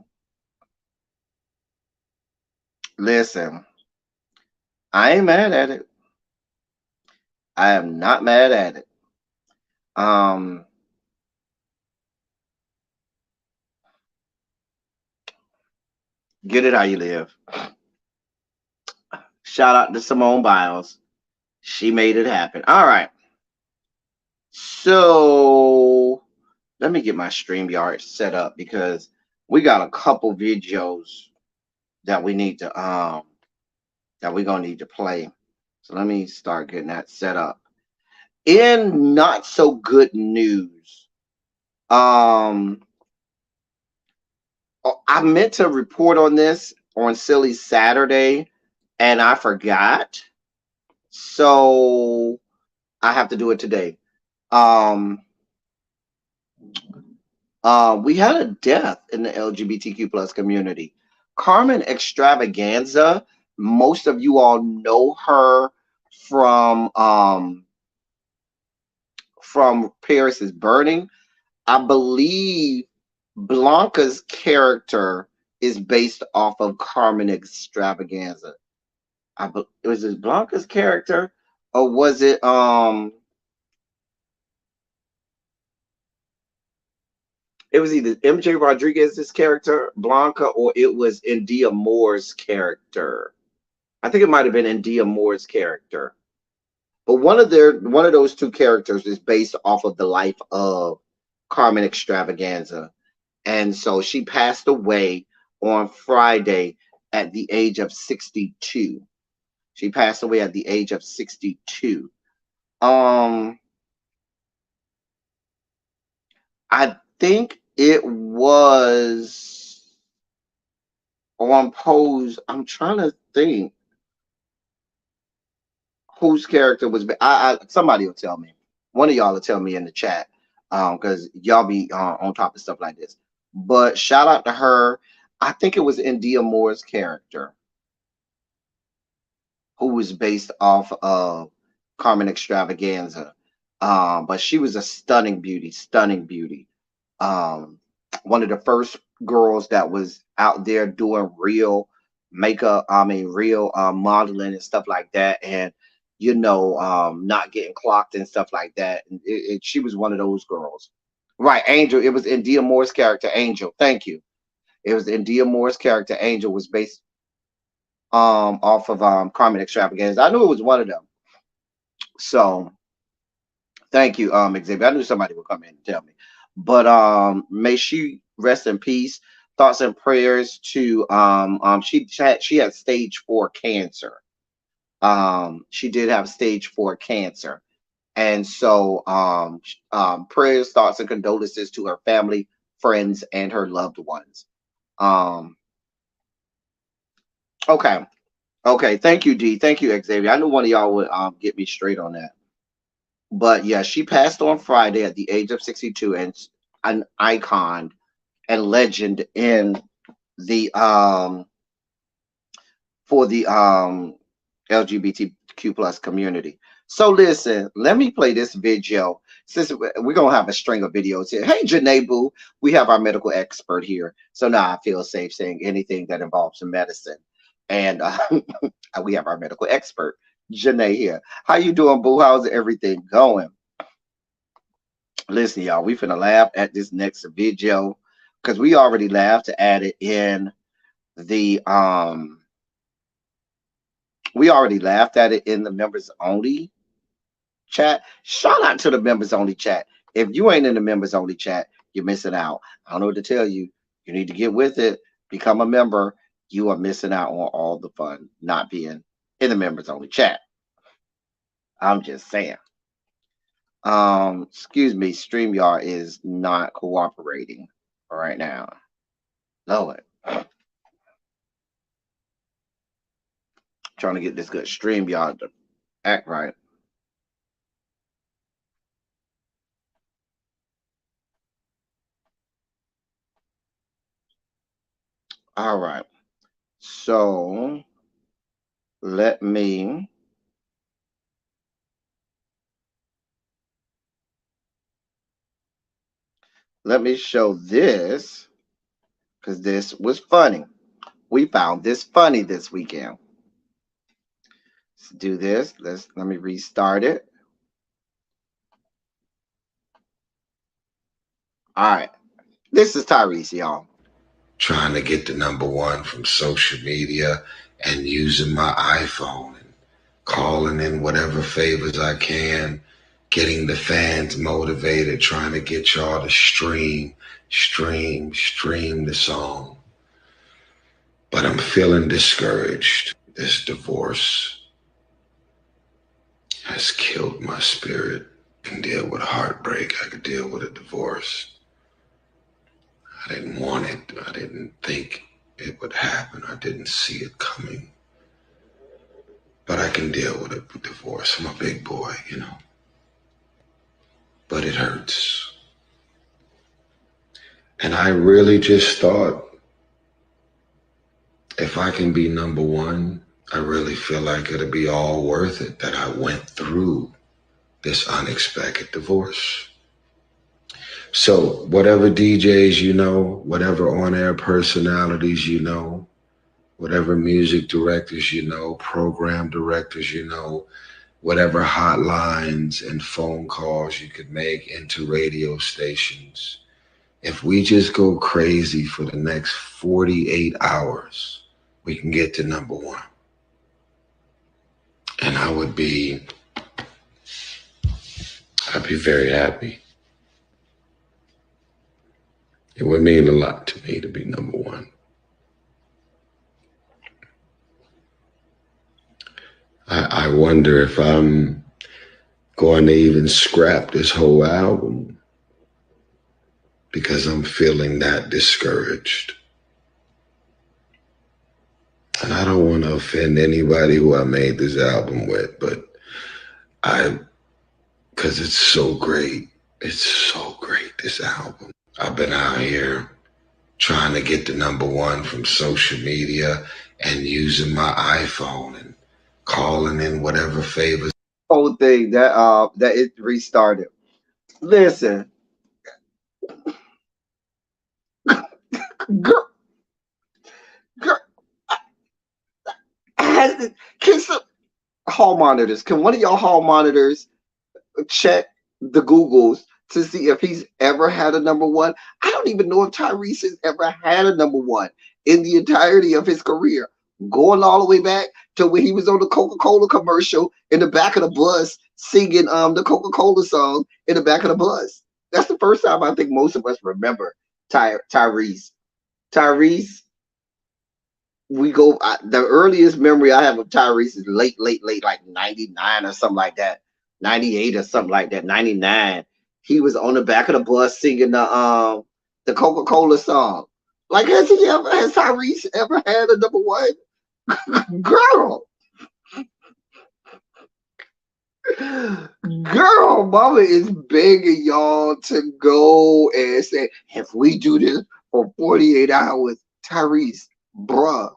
I ain't mad at it. I am not mad at it. Get it how you live. Shout out to Simone Biles. She made it happen. All right. So let me get my StreamYard set up because we got a couple videos that we need to that we're gonna need to play. So let me start getting that set up. In not so good news, I meant to report on this on Silly Saturday and I forgot. So I have to do it today. Um, we had a death in the LGBTQ plus community. Carmen Extravaganza. Most of you all know her from Paris is Burning. I believe Blanca's character is based off of Carmen Extravaganza. Was it Blanca's character, or was it it was either MJ Rodriguez's character, Blanca, or it was India Moore's character. I think it might have been India Moore's character. But one of those two characters is based off of the life of Carmen Extravaganza. And so she passed away on Friday at the age of 62. She passed away at the age of 62. Um, I think it was on Pose. I'm trying to think whose character was. Somebody will tell me. One of y'all will tell me in the chat, because y'all be on top of stuff like this. But shout out to her. I think it was India Moore's character, who was based off of Carmen Extravaganza. But she was a stunning beauty, stunning beauty. Um, one of the first girls that was out there doing real makeup, real modeling and stuff like that, and not getting clocked and stuff like that. And she was one of those girls. Right, Angel. It was India Moore's character, Angel. Thank you. It was India Moore's character, Angel, was based off of Carmen Extravaganza. I knew it was one of them. So thank you, Xavier. I knew somebody would come in and tell me. But may she rest in peace. Thoughts and prayers to she had stage 4 cancer. She did have stage 4 cancer. And so prayers, thoughts, and condolences to her family, friends, and her loved ones. Okay. Okay. Thank you, D. Thank you, Xavier. I knew one of y'all would get me straight on that. But yeah, she passed on Friday at the age of 62, and an icon and legend in the for the LGBTQ plus community. So listen, let me play this video. Since we're gonna have a string of videos here. Hey, Janae Boo, we have our medical expert here, so now I feel safe saying anything that involves medicine. And we have our medical expert, Janae, here. How you doing, Boo? How's everything going? Listen, y'all, we finna laugh at this next video because we already laughed to add it in the we already laughed at it in the members only chat. Shout out to the members only chat. If you ain't in the members only chat, you're missing out. I don't know what to tell you. You need to get with it, become a member. You are missing out on all the fun not being in the members only chat. I'm just saying. Excuse me, StreamYard is not cooperating right now. Lord. Trying to get this good StreamYard to act right. All right. So let me show this, because this was funny. We found this funny this weekend. Let's do this. Let me restart it. All right. This is Tyrese, y'all. Trying to get the #1 from social media and using my iPhone and calling in whatever favors I can, getting the fans motivated, trying to get y'all to stream the song. But I'm feeling discouraged. This divorce has killed my spirit. I can deal with heartbreak. I could deal with a divorce. I didn't want it. I didn't think it would happen. I didn't see it coming. but I can deal with a divorce. I'm a big boy, you know. But it hurts. And I really just thought, if I can be number one, I really feel like it'll be all worth it that I went through this unexpected divorce. So whatever DJs you know, whatever on-air personalities you know, whatever music directors you know, program directors you know, whatever hotlines and phone calls you could make into radio stations, if we just go crazy for the next 48 hours, we can get to number one. And I'd be very happy. It would mean a lot to me to be number one. I wonder if I'm going to even scrap this whole album because I'm feeling that discouraged. And I don't want to offend anybody who I made this album with, but because it's so great. It's so great, this album. I've been out here trying to get to number one from social media and using my iPhone and calling in whatever favors. Whole thing that it restarted. Listen, girl, can some hall monitors? Can one of y'all hall monitors check the Googles to see if he's ever had a number one? I don't even know if Tyrese has ever had a number one in the entirety of his career, going all the way back to when he was on the Coca-Cola commercial in the back of the bus singing the Coca-Cola song in the back of the bus. That's the first time I think most of us remember Tyrese. Tyrese, the earliest memory I have of Tyrese is late, like 99 or something like that, 98 or something like that, 99. He was on the back of the bus singing the Coca-Cola song. Like, has Tyrese ever had a number one? Girl, mama is begging y'all to go and say, if we do this for 48 hours, Tyrese, bruh,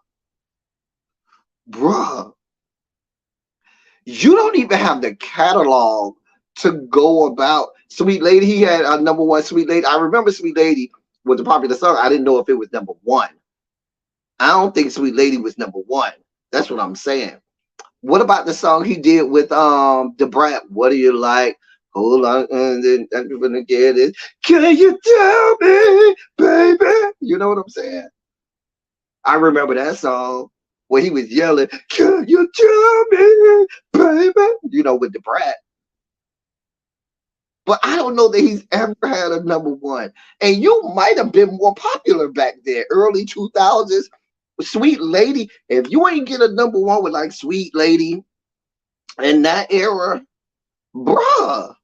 you don't even have the catalog to go about. Sweet Lady, he had a number one. Sweet Lady, I remember Sweet Lady was a popular song. I didn't know if it was number one. I don't think Sweet Lady was number one. That's what I'm saying. What about the song he did with the Brat? What do you like? Hold on, and then I'm gonna get it. Can you tell me, baby? You know what I'm saying? I remember that song where he was yelling, "Can you tell me, baby?" You know, with the Brat. But I don't know that he's ever had a number one. And you might have been more popular back there, early 2000s. Sweet Lady, if you ain't get a number one with like Sweet Lady in that era, bruh,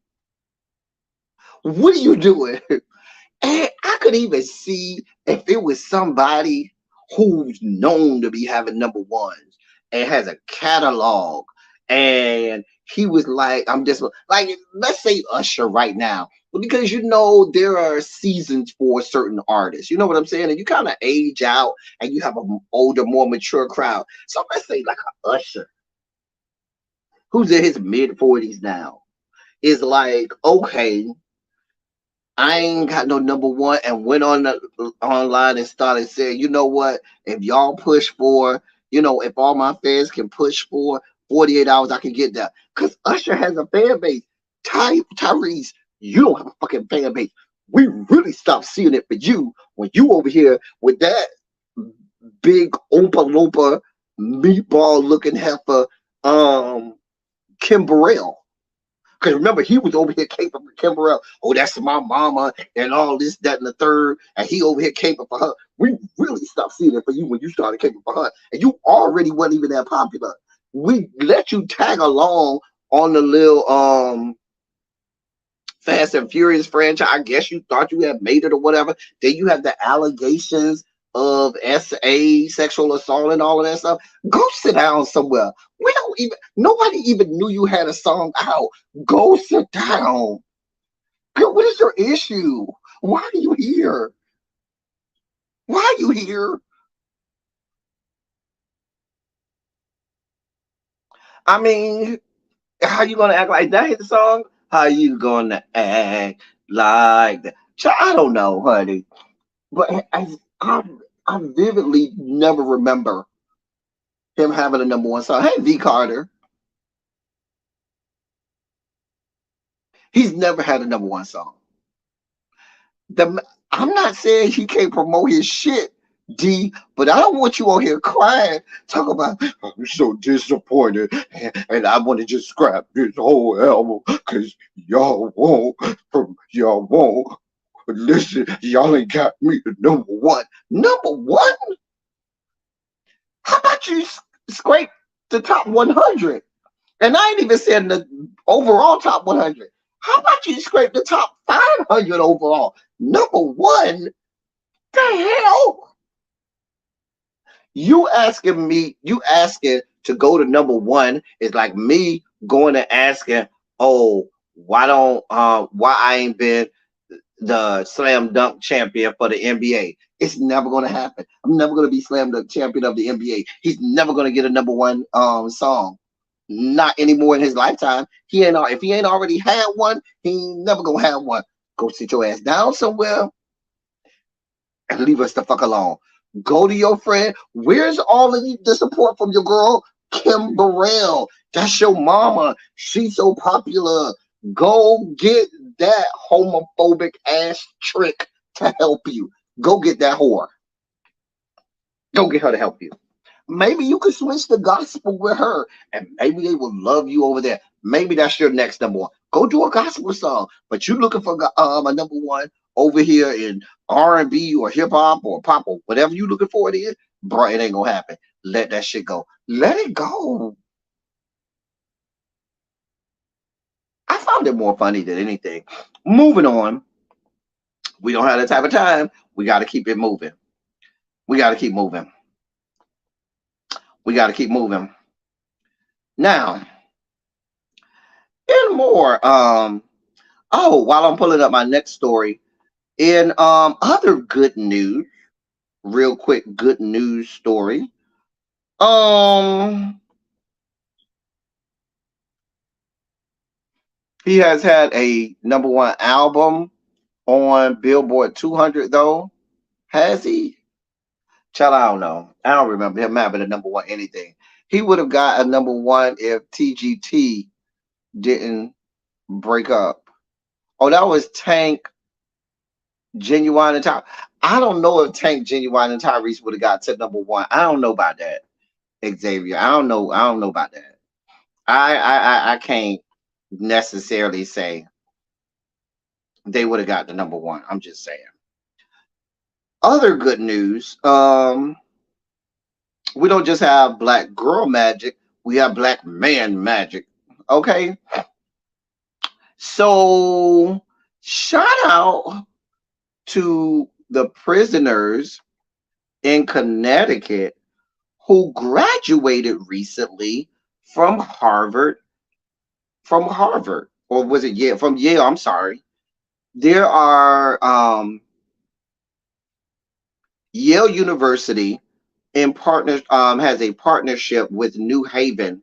what are you doing? And I could even see if it was somebody who's known to be having number ones and has a catalog, and he was like, I'm just like, let's say Usher right now, because you know there are seasons for certain artists, you know what I'm saying, and you kind of age out and you have an older, more mature crowd. So let's say like an Usher who's in his mid-40s now is like, okay, I ain't got no number one, and went on online and started saying, you know what, if y'all push for, you know, if all my fans can push for 48 hours, I can get that. Because Usher has a fan base. Tyrese, you don't have a fucking fan base. We really stopped seeing it for you when you over here with that big Oompa Loompa meatball looking heifer, Kim Burrell. Because remember, he was over here caping for Kim Burrell. Oh, that's my mama and all this, that, and the third. And he over here caping for her. We really stopped seeing it for you when you started caping for her. And you already wasn't even that popular. We let you tag along on the little Fast and Furious franchise. I guess you thought you had made it or whatever. Then you have the allegations of SA, sexual assault, and all of that stuff. Go sit down somewhere. We don't nobody even knew you had a song out. Go sit down. Girl, what is your issue? Why are you here? Why are you here? I mean, how you gonna act like that? Hit the song? How you gonna act like that? I don't know, honey. But I vividly never remember him having a number one song. Hey, V Carter, he's never had a number one song. I'm not saying he can't promote his shit, D, but I don't want you on here crying, talk about I'm so disappointed and I want to just scrap this whole album because y'all won't listen, y'all ain't got me to number one. Number one? How about you scrape the top 100? And I ain't even saying the overall top 100. How about you scrape the top 500 overall? Number one? The hell? You asking to go to number one is like me going and asking, oh, why I ain't been the slam dunk champion for the NBA? It's never gonna happen. I'm never gonna be slam dunk champion of the NBA. He's never gonna get a number one song. Not anymore in his lifetime. If he ain't already had one, he ain't never gonna have one. Go sit your ass down somewhere and leave us the fuck alone. Go to your friend. Where's all of the support from your girl, Kim Burrell? That's your mama. She's so popular. Go get that homophobic ass trick to help you. Go get that whore. Go get her to help you. Maybe you could switch the gospel with her, and maybe they will love you over there. Maybe that's your next number one. Go do a gospel song, but you looking for a number one over here in R&B or hip hop or pop or whatever you looking for it is, bro, it ain't gonna happen. Let that shit go. Let it go. I found it more funny than anything. Moving on. We don't have that type of time. We got to keep it moving. We got to keep moving. We got to keep moving. Now, in more, while I'm pulling up my next story, in other good news, real quick good news story. He has had a number one album on Billboard 200 though. Has he? Child, I don't know. I don't remember him having a number one anything. He would have got a number one if TGT didn't break up. Oh, that was Tank, Genuine, and Tyrese. I don't know if Tank, Genuine, and Tyrese would have got to number one. I don't know about that, Xavier. I don't know about that. I can't necessarily say they would have got the number one. I'm just saying. Other good news. We don't just have black girl magic. We have black man magic. Okay. So shout out to the prisoners in Connecticut who graduated recently from Harvard. Or was it Yale? From Yale, I'm sorry. There are Yale University has a partnership with New Haven,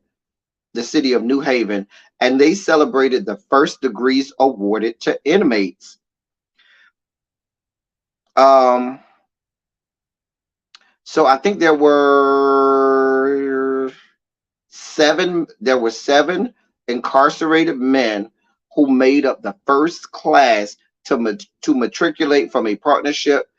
the city of New Haven, and they celebrated the first degrees awarded to inmates. So I think there were seven incarcerated men who made up the first class to matriculate from a partnership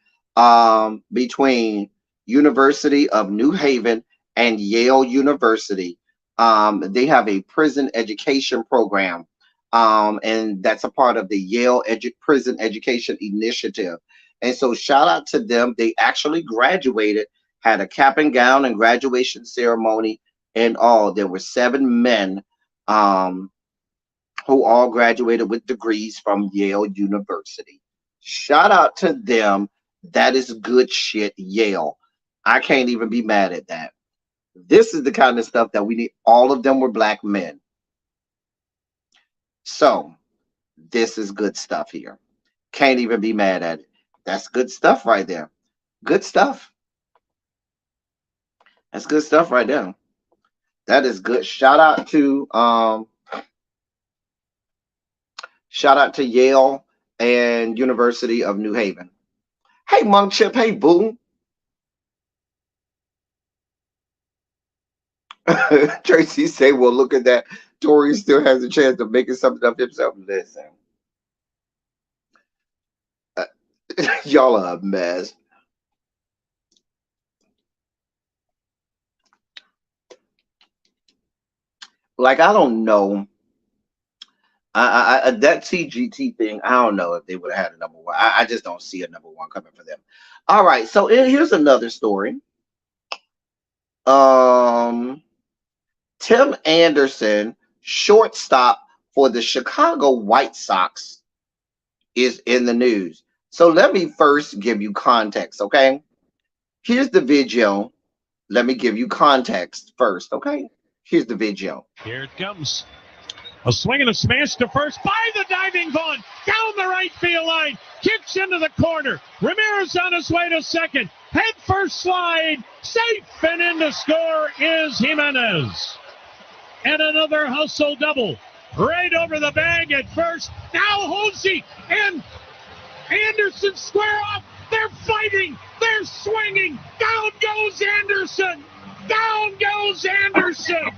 between University of New Haven and Yale University. They have a prison education program, and that's a part of the Yale Prison Education Initiative. And so shout out to them. They actually graduated, had a cap and gown and graduation ceremony and all. There were 7 men who all graduated with degrees from Yale University. Shout out to them. That is good shit, Yale. I can't even be mad at that. This is the kind of stuff that we need. All of them were black men. So this is good stuff here. Can't even be mad at it. That's good stuff right there. Good stuff. That's good stuff right there. That is good. Shout out to Yale and University of New Haven. Hey, Monk Chip. Hey, Boo. Tracy say, well, look at that. Tory still has a chance of making something of himself. Listen. Y'all are a mess. Like, I don't know. That TGT thing, I don't know if they would have had a number one. I just don't see a number one coming for them. All right, so here's another story. Tim Anderson, shortstop for the Chicago White Sox, is in the news. So let me first give you context, okay? Here's the video. Let me give you context first, okay? Here's the video. Here it comes. A swing and a smash to first by the diving Vaughn. Down the right field line. Kicks into the corner. Ramirez on his way to second. Head first slide. Safe, and in to score is Jimenez. And another hustle double. Right over the bag at first. Now Hosey and Anderson square off. They're fighting. They're swinging. Down goes Anderson. Down goes Anderson.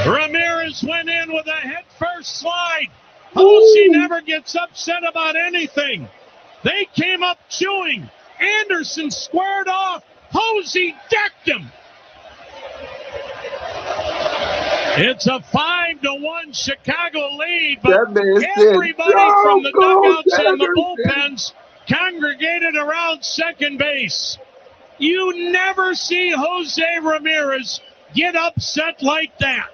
Ramirez went in with a head-first slide. Hosey never gets upset about anything. They came up chewing. Anderson squared off. Hosey decked him. It's a 5-1 Chicago lead, but everybody from the dugouts and the bullpens congregated around second base. You never see Jose Ramirez get upset like that.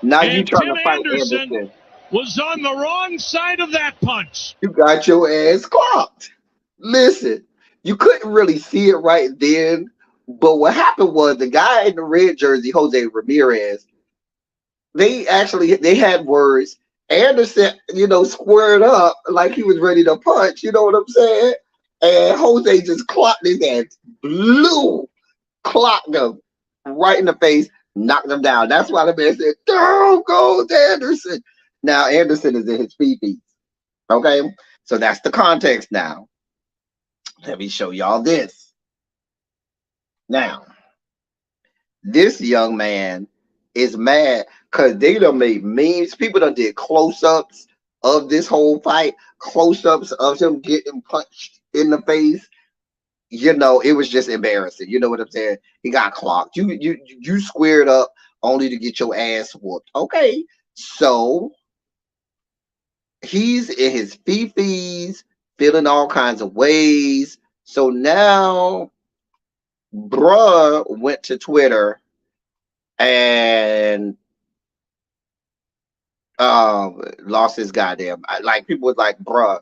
Now and you trying Tim to fight Anderson was on the wrong side of that punch. You got your ass clocked. Listen, you couldn't really see it right then, but what happened was the guy in the red jersey, Jose Ramirez, they had words. Anderson, squared up like he was ready to punch. You know what I'm saying? And Jose just clocked his ass, clocked him right in the face, knocked him down. That's why the man said, "Down goes Anderson." Now Anderson is in his feet. Okay, so that's the context. Now, let me show y'all this. Now, this young man is mad because they done made memes. People done did close-ups of this whole fight, close-ups of him getting punched in the face. It was just embarrassing. You know what I'm saying? He got clocked. You squared up only to get your ass whooped. Okay, so he's in his fifis, feeling all kinds of ways. So now, bruh went to Twitter and lost his goddamn. Like, people was like, bruh,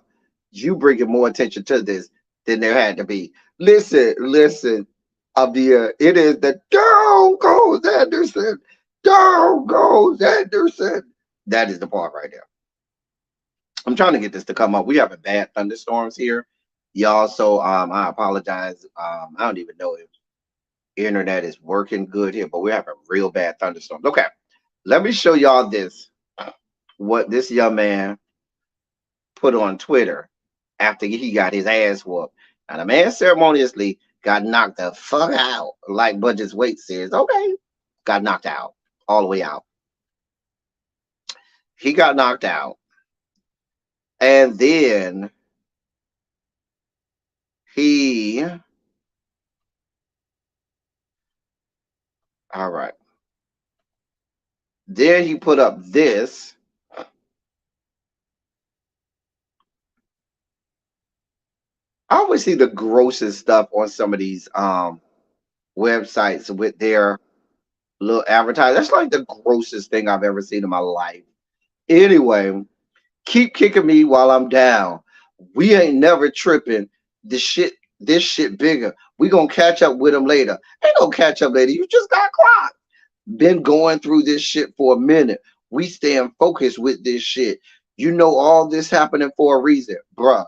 you bringing more attention to this than there had to be. Listen, Abdia, it is the down goes Anderson. Down goes Anderson. That is the part right there. I'm trying to get this to come up. We having bad thunderstorms here, y'all. So I apologize. I don't even know if internet is working good here, but we're having real bad thunderstorms. Okay, let me show y'all this. What this young man put on Twitter after he got his ass whooped. And the man ceremoniously got knocked the fuck out, like Budget's Weight says. Okay, got knocked out, all the way out. He got knocked out. And then all right. Then he put up this. I always see the grossest stuff on some of these websites with their little advertising. That's like the grossest thing I've ever seen in my life. Anyway, keep kicking me while I'm down. We ain't never tripping. The shit this shit bigger. We gonna catch up with him later. Ain't no catch up later. You just got clocked. Been going through this shit for a minute. We staying focused with this shit. You know all this happening for a reason, bruh.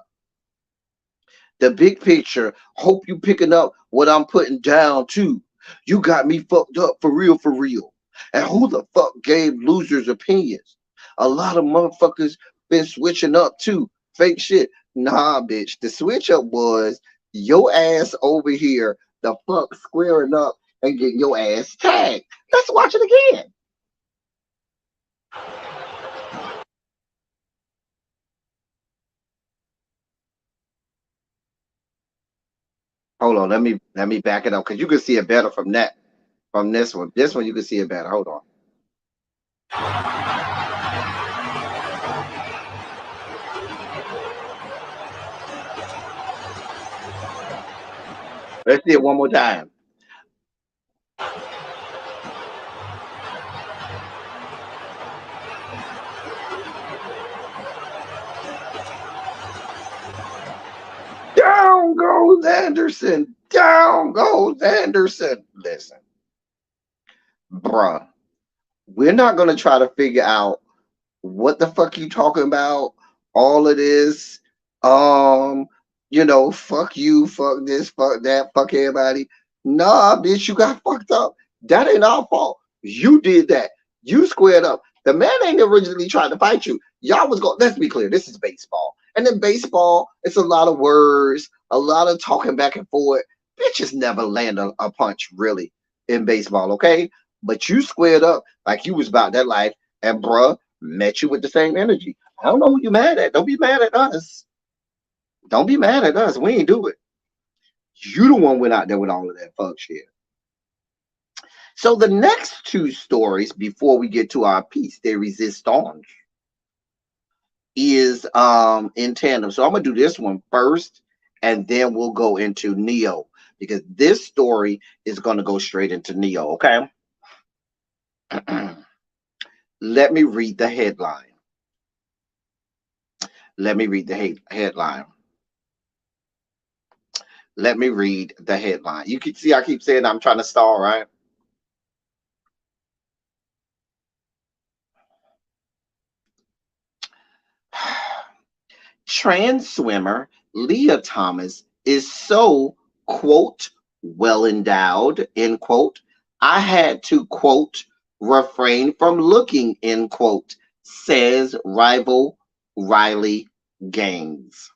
The big picture. Hope you picking up what I'm putting down too. You got me fucked up for real, for real. And who the fuck gave losers opinions? A lot of motherfuckers been switching up too. Fake shit. Nah, bitch. The switch up was your ass over here, the fuck squaring up and getting your ass tagged. Let's watch it again. Hold on, let me back it up because you can see it better from that from this one. This one you can see it better. Hold on. Let's see it one more time. Down goes Anderson. Down goes Anderson. Listen, bruh, we're not gonna try to figure out what the fuck you talking about. All of this, fuck you, fuck this, fuck that, fuck everybody. Nah, bitch, you got fucked up. That ain't our fault. You did that. You squared up. The man ain't originally trying to fight you. Y'all was going. Let's be clear. This is baseball, and in baseball, it's a lot of words, a lot of talking back and forth. Bitches never land a punch really in baseball, okay? But you squared up like you was about that life, and bruh met you with the same energy. I don't know who you mad at. Don't be mad at us. Don't be mad at us. We ain't do it. You the one went out there with all of that fuck shit. So the next two stories before we get to our piece de resistance is in tandem. So I'm gonna do this one first, and then we'll go into Neo because this story is gonna go straight into Neo. Okay. Let me read the headline. Let me read the headline. Let me read the headline. You can see I keep saying I'm trying to stall, right? Trans swimmer Leah Thomas is so, quote, well endowed, end quote. I had to, quote, refrain from looking, end quote, says rival Riley Gaines.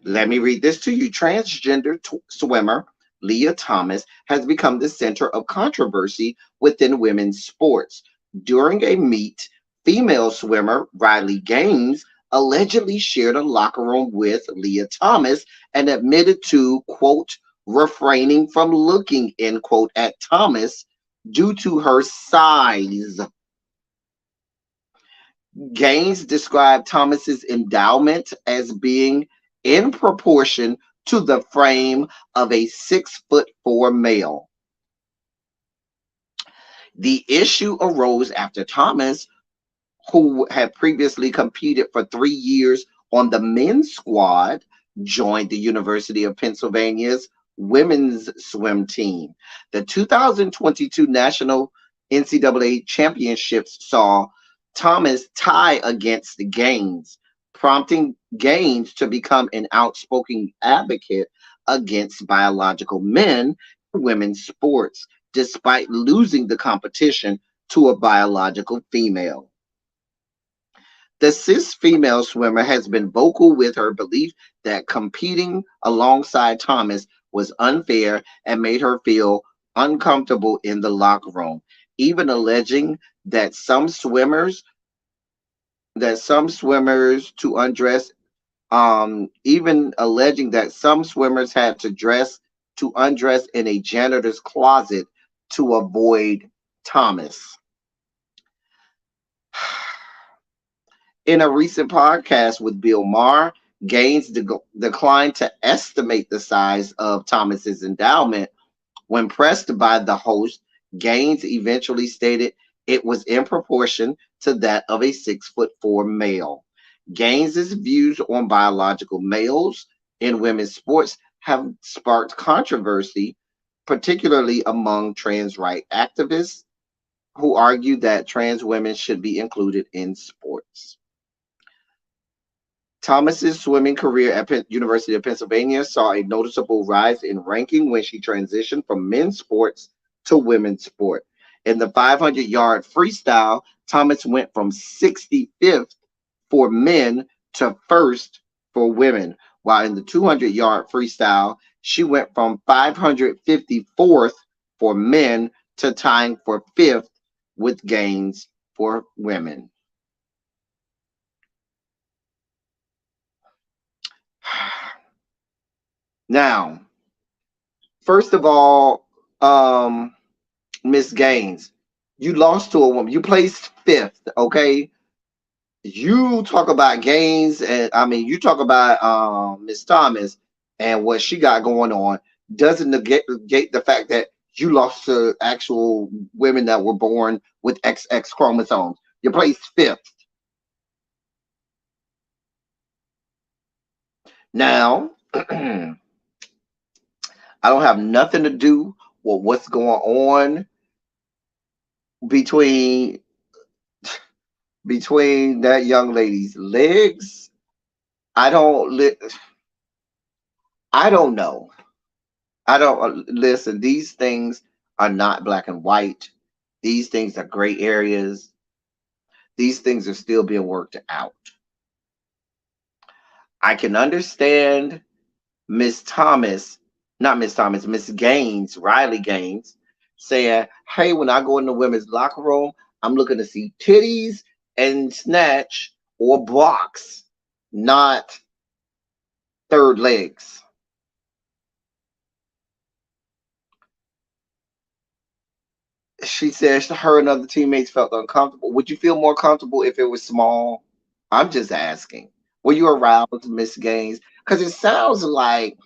Let me read this to you. Transgender swimmer Leah Thomas has become the center of controversy within women's sports. During a meet, female swimmer Riley Gaines allegedly shared a locker room with Leah Thomas and admitted to, quote, refraining from looking, end quote, at Thomas due to her size. Gaines described Thomas's endowment as being in proportion to the frame of a 6'4" male. The issue arose after Thomas, who had previously competed for 3 years on the men's squad, joined the University of Pennsylvania's women's swim team. The 2022 National NCAA Championships saw Thomas tie against the Gaines, prompting Gaines to become an outspoken advocate against biological men in women's sports, despite losing the competition to a biological female. The cis female swimmer has been vocal with her belief that competing alongside Thomas was unfair and made her feel uncomfortable in the locker room, even alleging that some swimmers to undress even alleging that some swimmers had to undress in a janitor's closet to avoid Thomas. In a recent podcast with Bill Maher, Gaines declined to estimate the size of Thomas's endowment. When pressed by the host, Gaines eventually stated it was in proportion to that of a 6'4" male. Gaines's views on biological males in women's sports have sparked controversy, particularly among trans rights activists who argue that trans women should be included in sports. Thomas's swimming career at University of Pennsylvania saw a noticeable rise in ranking when she transitioned from men's sports to women's sport. In the 500-yard freestyle, Thomas went from 65th for men to first for women, while in the 200-yard freestyle, she went from 554th for men to tying for fifth with gains for women. Now, first of all, Miss Gaines, you lost to a woman. You placed fifth, okay? You talk about Gaines, and I mean, you talk about Miss Thomas and what she got going on. Doesn't negate the fact that you lost to actual women that were born with XX chromosomes. You placed fifth. Now, I don't have nothing to do with what's going on between that young lady's legs. I don't know. I don't listen. These things are not black and white. These things are gray areas. These things are still being worked out. I can understand Miss Gaines, Riley Gaines, saying, hey, when I go in the women's locker room, I'm looking to see titties and snatch or blocks, not third legs. She says her and other teammates felt uncomfortable. Would you feel more comfortable if it was small? I'm just asking. Were you aroused, Miss Gaines? Because it sounds like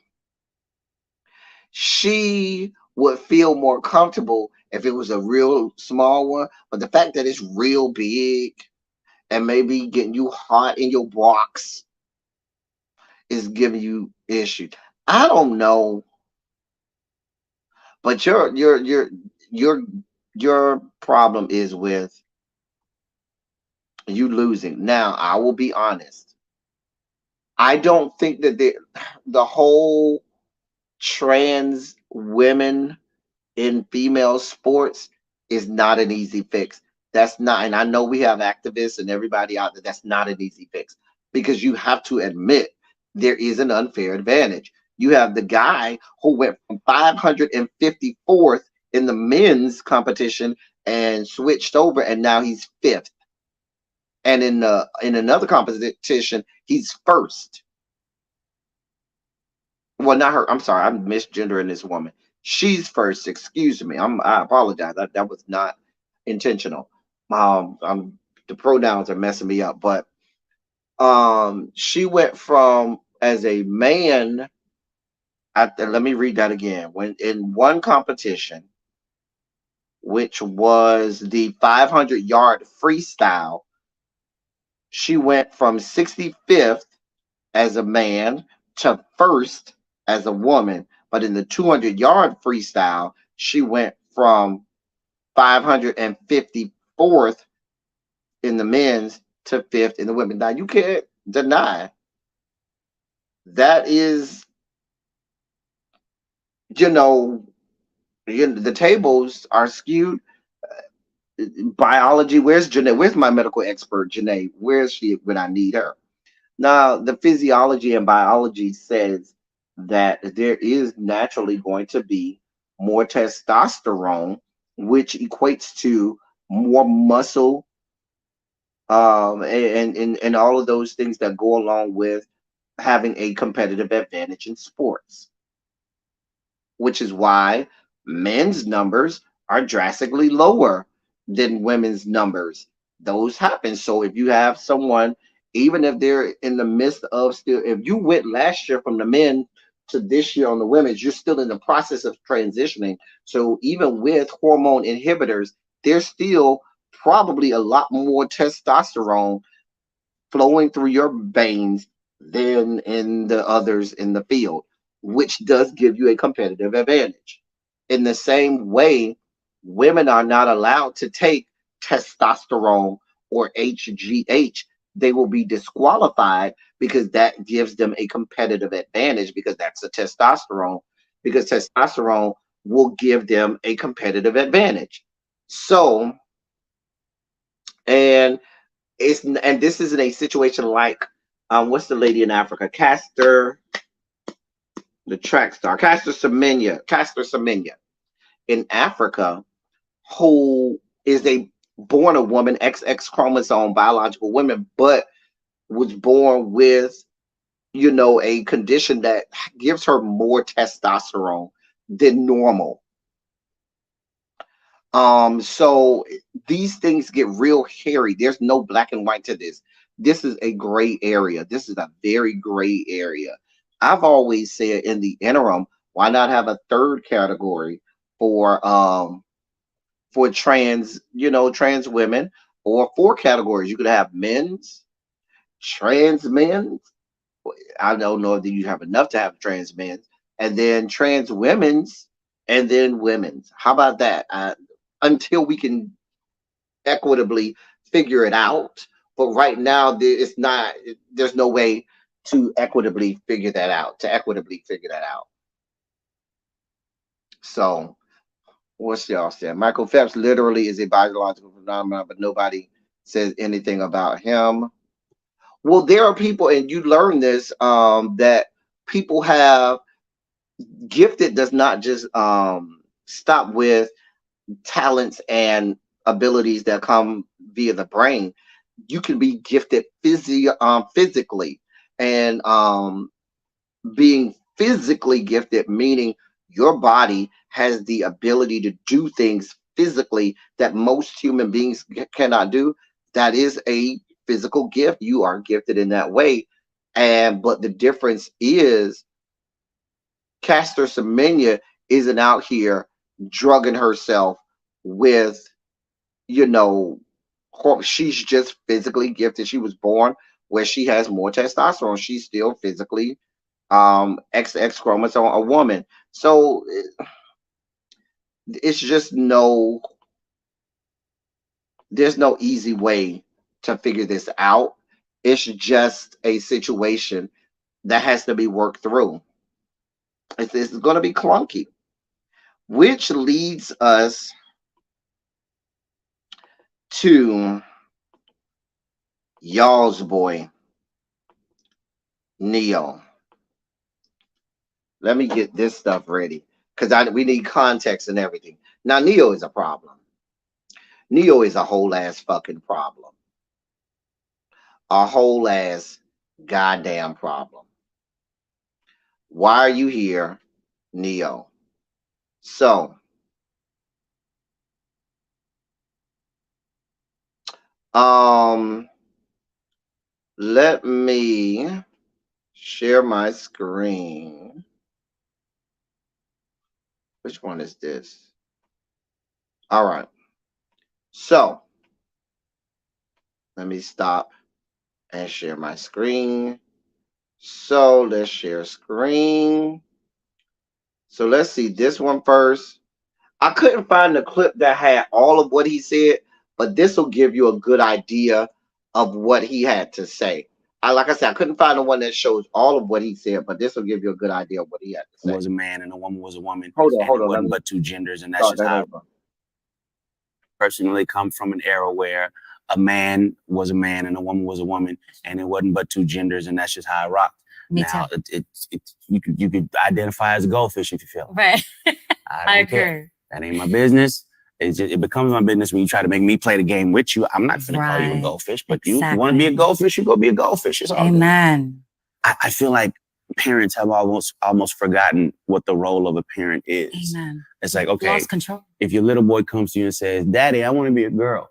she would feel more comfortable if it was a real small one. But the fact that it's real big and maybe getting you hot in your box is giving you issues. I don't know, but your problem is with you losing. Now, I will be honest. I don't think that the whole trans women in female sports is not an easy fix. That's not, and I know we have activists and everybody out there. That's not an easy fix because you have to admit there is an unfair advantage. You have the guy who went from 554th in the men's competition and switched over, and now he's fifth. And in another competition, he's first. Well, not her. I'm sorry, I'm misgendering this woman. She's first. Excuse me. I apologize. That was not intentional. The pronouns are messing me up, but she went from as a man. Let me read that again. When in one competition, which was the 500-yard freestyle, she went from 65th as a man to first as a woman. But in the 200-yard freestyle, she went from 554th in the men's to fifth in the women. Now, you can't deny that is, the tables are skewed. Biology, where's Janae? Where's my medical expert, Janae? Where's she when I need her? Now, the physiology and biology says that there is naturally going to be more testosterone, which equates to more muscle, and all of those things that go along with having a competitive advantage in sports, which is why men's numbers are drastically lower than women's numbers. Those happen. So if you have someone, even if they're in the midst of still, if you went last year from the men to this year on the women's, you're still in the process of transitioning. So even with hormone inhibitors, there's still probably a lot more testosterone flowing through your veins than in the others in the field, which does give you a competitive advantage. In the same way, women are not allowed to take testosterone or HGH. They will be disqualified because that gives them a competitive advantage because that's a testosterone, because testosterone will give them a competitive advantage. So, and and this isn't a situation like what's the lady in Africa? Caster, the track star, Caster Semenya in Africa, who is a born a woman, XX chromosome, biological woman, but was born with, you know, a condition that gives her more testosterone than normal. So these things get real hairy. There's no black and white to this. This is a gray area. This is a very gray area. I've always said in the interim, why not have a third category for trans, you know, trans women, or four categories. You could have men's, trans men's. I don't know if you have enough to have trans men's, and then trans women's, and then women's. How about that? Until we can equitably figure it out. But right now, it's not. There's no way to equitably figure that out. So, what's y'all saying? Michael Phelps literally is a biological phenomenon, but nobody says anything about him. Well, there are people, and you learn this, that people have gifted does not just stop with talents and abilities that come via the brain. You can be gifted physically, and being physically gifted meaning your body has the ability to do things physically that most human beings cannot do. That is a physical gift. You are gifted in that way. And but the difference is Caster Semenya isn't out here drugging herself with, you know, she's just physically gifted. She was born where she has more testosterone. She's still physically XX chromosome a woman. So it's just there's no easy way to figure this out. It's just a situation that has to be worked through. It's going to be clunky, which leads us to y'all's boy, Neo. Let me get this stuff ready because we need context and everything. Now, Neo is a problem. Neo is a whole ass fucking problem. A whole ass goddamn problem. Why are you here, Neo? So, let me share my screen. Which one is this? All right. So, let me stop and share my screen. So, let's share screen. So, let's see this one first. I couldn't find the clip that had all of what he said, but this will give you a good idea of what he had to say. Like I said, I couldn't find the one that shows all of what he said, but this will give you a good idea of what he had to say. Was a man and a woman was a woman. Hold on. It wasn't but two genders, and that's just how I personally come from an era where a man was a man and a woman was a woman, and it wasn't but two genders, and that's just how I rocked. Now, you could identify as a goldfish if you feel it. Right. I don't care. That ain't my business. It becomes my business when you try to make me play the game with you. I'm not going to call you a goldfish, but you want to be a goldfish, you go be a goldfish. It's all Amen. I feel like parents have almost forgotten what the role of a parent is. Amen. It's like, okay, lost control. If your little boy comes to you and says, "Daddy, I want to be a girl,"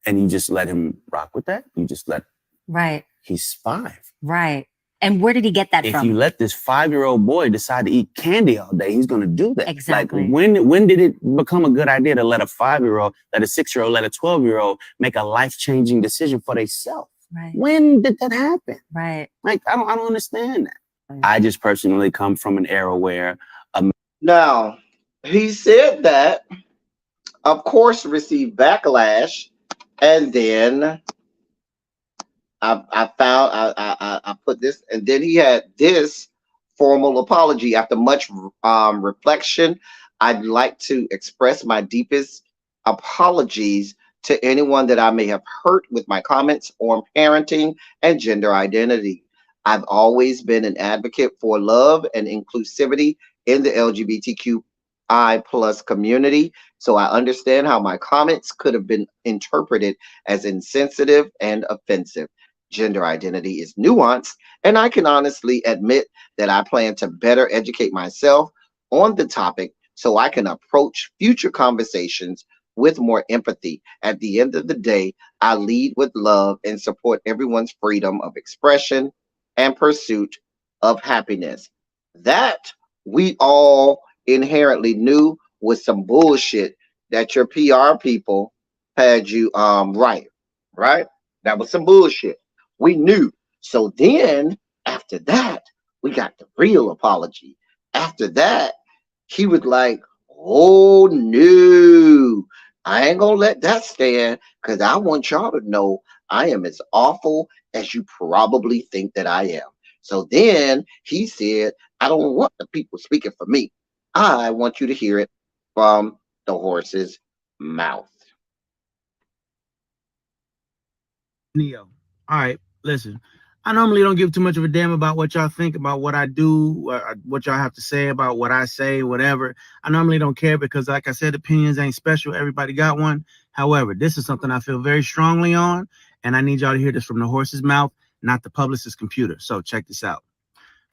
and you just let him rock with that, you just let. Right. He's 5. Right. And where did he get that from? If you let this 5-year-old boy decide to eat candy all day, he's going to do that. Exactly. Like when did it become a good idea to let a 5-year-old, let a 6-year-old, let a 12-year-old make a life-changing decision for themselves? Right. When did that happen? Right. Like, I don't understand that. I just personally come from an era where Now, he said that, of course, received backlash, and then I put this, and then he had this formal apology. After much reflection, I'd like to express my deepest apologies to anyone that I may have hurt with my comments on parenting and gender identity. I've always been an advocate for love and inclusivity in the LGBTQI plus community, so I understand how my comments could have been interpreted as insensitive and offensive. Gender identity is nuanced, and I can honestly admit that I plan to better educate myself on the topic so I can approach future conversations with more empathy. At the end of the day, I lead with love and support everyone's freedom of expression and pursuit of happiness. That we all inherently knew was some bullshit that your PR people had you right? That was some bullshit. We knew. So then after that, we got the real apology. After that, he was like, oh no, I ain't gonna let that stand because I want y'all to know I am as awful as you probably think that I am. So then he said, I don't want the people speaking for me. I want you to hear it from the horse's mouth. Neo. All right, listen. I normally don't give too much of a damn about what y'all think about what I do, what y'all have to say about what I say, whatever. I normally don't care because, like I said, opinions ain't special. Everybody got one. However, this is something I feel very strongly on, and I need y'all to hear this from the horse's mouth, not the publicist's computer. So check this out.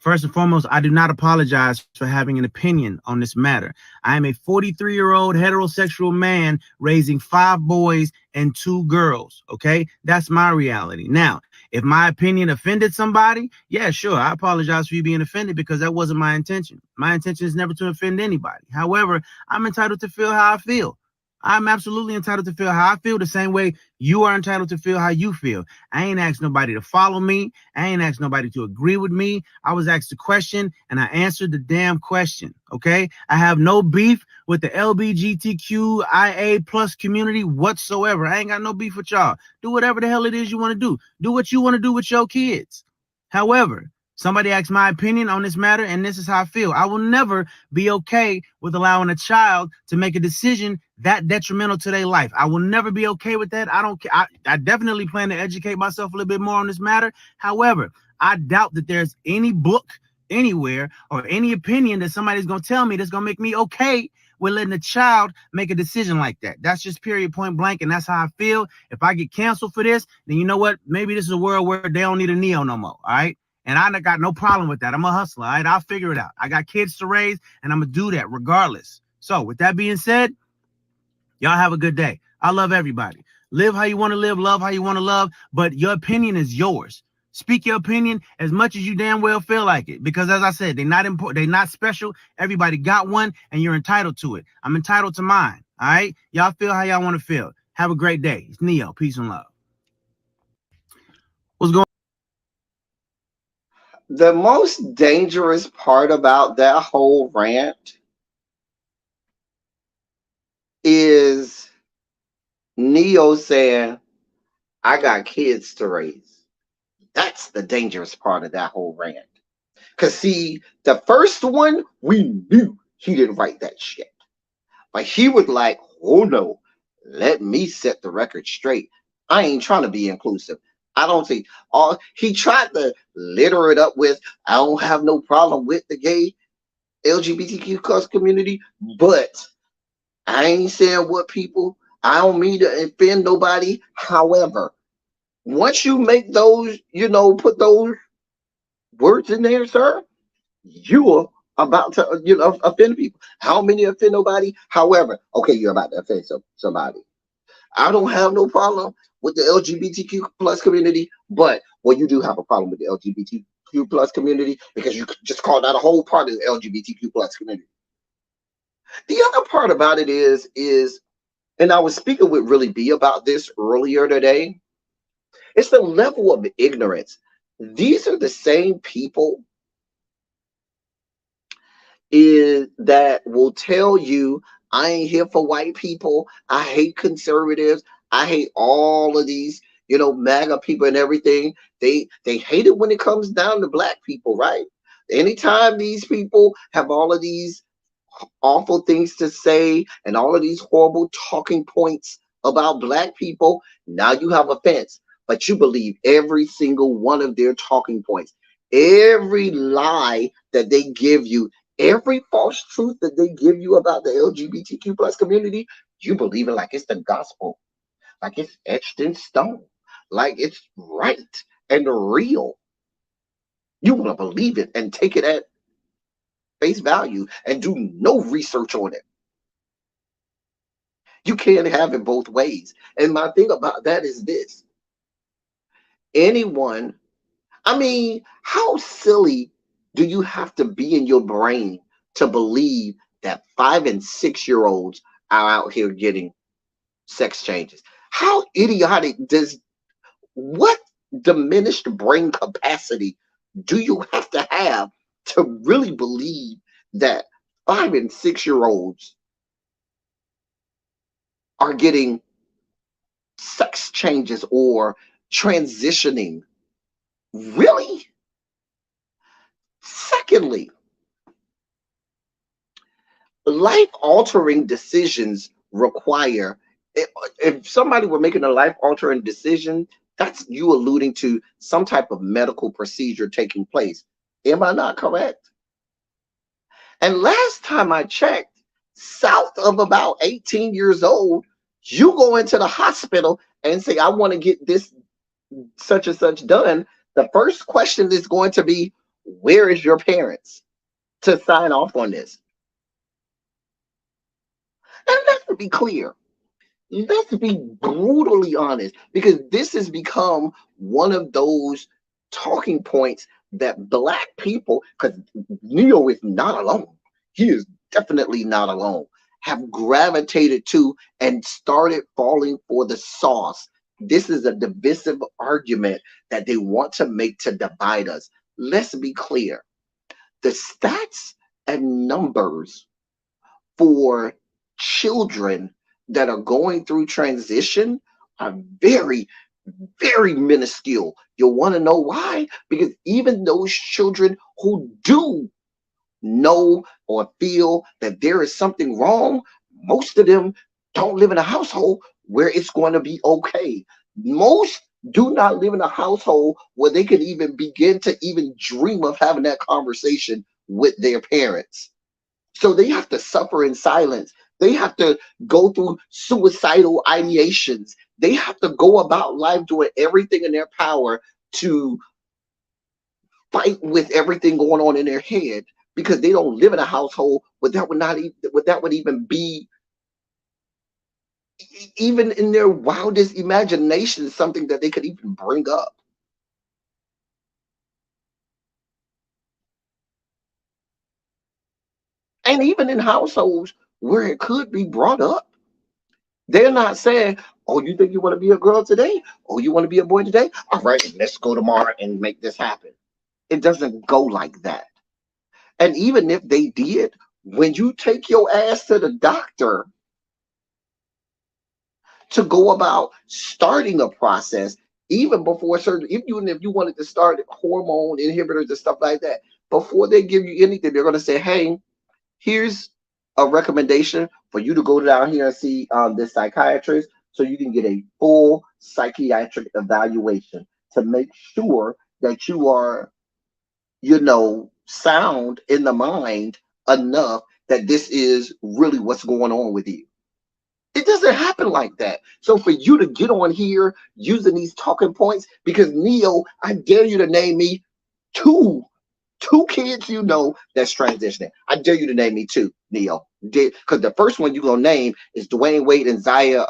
First and foremost, I do not apologize for having an opinion on this matter. I am a 43-year-old heterosexual man raising 5 boys and 2 girls. Okay, that's my reality. Now, if my opinion offended somebody, yeah, sure, I apologize for you being offended because that wasn't my intention. My intention is never to offend anybody. However, I'm entitled to feel how I feel. I'm absolutely entitled to feel how I feel the same way you are entitled to feel how you feel. I ain't asked nobody to follow me. I ain't asked nobody to agree with me. I was asked a question and I answered the damn question. Okay. I have no beef with the LGBTQIA plus community whatsoever. I ain't got no beef with y'all. Do whatever the hell it is you want to do. Do what you want to do with your kids. However, somebody asked my opinion on this matter, and this is how I feel. I will never be okay with allowing a child to make a decision that detrimental to their life. I will never be okay with that. I don't care. I definitely plan to educate myself a little bit more on this matter. However, I doubt that there's any book anywhere or any opinion that somebody's going to tell me that's going to make me okay with letting a child make a decision like that. That's just period, point blank, and that's how I feel. If I get canceled for this, then you know what? Maybe this is a world where they don't need a Neo no more, all right? And I got no problem with that. I'm a hustler, all right? I'll figure it out. I got kids to raise, and I'm going to do that regardless. So with that being said, y'all have a good day. I love everybody. Live how you want to live, love how you want to love, but your opinion is yours. Speak your opinion as much as you damn well feel like it. Because as I said, they're not important, they're not special. Everybody got one, and you're entitled to it. I'm entitled to mine, all right? Y'all feel how y'all want to feel. Have a great day. It's Neo. Peace and love. What's going on? The most dangerous part about that whole rant is Neo saying, I got kids to raise. That's the dangerous part of that whole rant. Because, see, the first one, we knew he didn't write that shit. But he was like, oh no, let me set the record straight. I ain't trying to be inclusive. I don't see all he tried to litter it up with. I don't have no problem with the gay LGBTQ plus community, but I ain't saying what people. I don't mean to offend nobody. However, once you make those, put those words in there, sir, you're about to, offend people. How many offend nobody? However, okay, you're about to offend somebody. I don't have no problem with the LGBTQ plus community, but you do have a problem with the LGBTQ plus community because you just called out a whole part of the LGBTQ plus community. The other part about it is, and I was speaking with Really B about this earlier today. It's the level of ignorance. These are the same people that will tell you, I ain't here for white people. I hate conservatives. I hate all of these, MAGA people and everything. They hate it when it comes down to black people, right? Anytime these people have all of these awful things to say and all of these horrible talking points about black people, now you have offense. But you believe every single one of their talking points, every lie that they give you, every false truth that they give you about the LGBTQ plus community. You believe it like it's the gospel, like it's etched in stone, like it's right and real. You want to believe it and take it at face value and do no research on it. You can't have it both ways. And my thing about that is this. Anyone, I mean, how silly do you have to be in your brain to believe that 5 and 6 year olds are out here getting sex changes? How idiotic what diminished brain capacity do you have to really believe that 5 and 6 year olds are getting sex changes or transitioning? Really? Secondly, life-altering decisions require, if somebody were making a life-altering decision, that's you alluding to some type of medical procedure taking place. Am I not correct? And last time I checked, south of about 18 years old, you go into the hospital and say, I want to get this such and such done. The first question is going to be, where is your parents to sign off on this? And let's be clear. Let's be brutally honest, because this has become one of those talking points that black people, because Neo is not alone. He is definitely not alone, have gravitated to and started falling for the sauce. This is a divisive argument that they want to make to divide us. Let's be clear. The stats and numbers for children that are going through transition are very, very minuscule. You'll want to know why? Because even those children who do know or feel that there is something wrong, most of them don't live in a household where it's going to be okay. Most do not live in a household where they can even begin to even dream of having that conversation with their parents. So they have to suffer in silence. They have to go through suicidal ideations. They have to go about life doing everything in their power to fight with everything going on in their head, because they don't live in a household where that would even be, even in their wildest imagination, something that they could even bring up. And even in households where it could be brought up, they're not saying, oh, you think you want to be a girl today? Oh, you want to be a boy today? All right, let's go tomorrow and make this happen. It doesn't go like that. And even if they did, when you take your ass to the doctor to go about starting a process, even before surgery, even if you wanted to start hormone inhibitors and stuff like that, before they give you anything, they're going to say, hey, here's a recommendation for you to go down here and see this psychiatrist so you can get a full psychiatric evaluation to make sure that you are, sound in the mind enough that this is really what's going on with you. It doesn't happen like that. So for you to get on here using these talking points, because Neo, I dare you to name me two kids that's transitioning. I dare you to name me two, Neo. Because the first one you're gonna name is Dwayne Wade and Zaya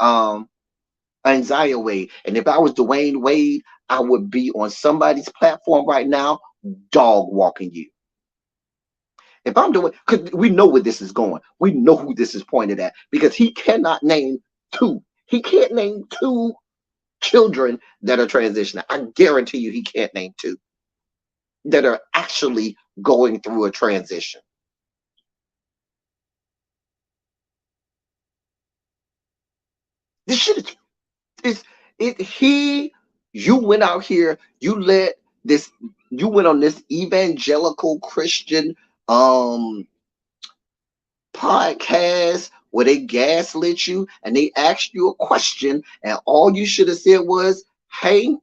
Wade. And if I was Dwayne Wade, I would be on somebody's platform right now, dog walking you. If I'm doing, because we know where this is going. We know who this is pointed at, because he cannot name two. He can't name two children that are transitioning. I guarantee you he can't name 2 that are actually going through a transition. This shit you went out here, you went on this evangelical Christian podcast where they gaslit you and they asked you a question, and all you should have said was, hey,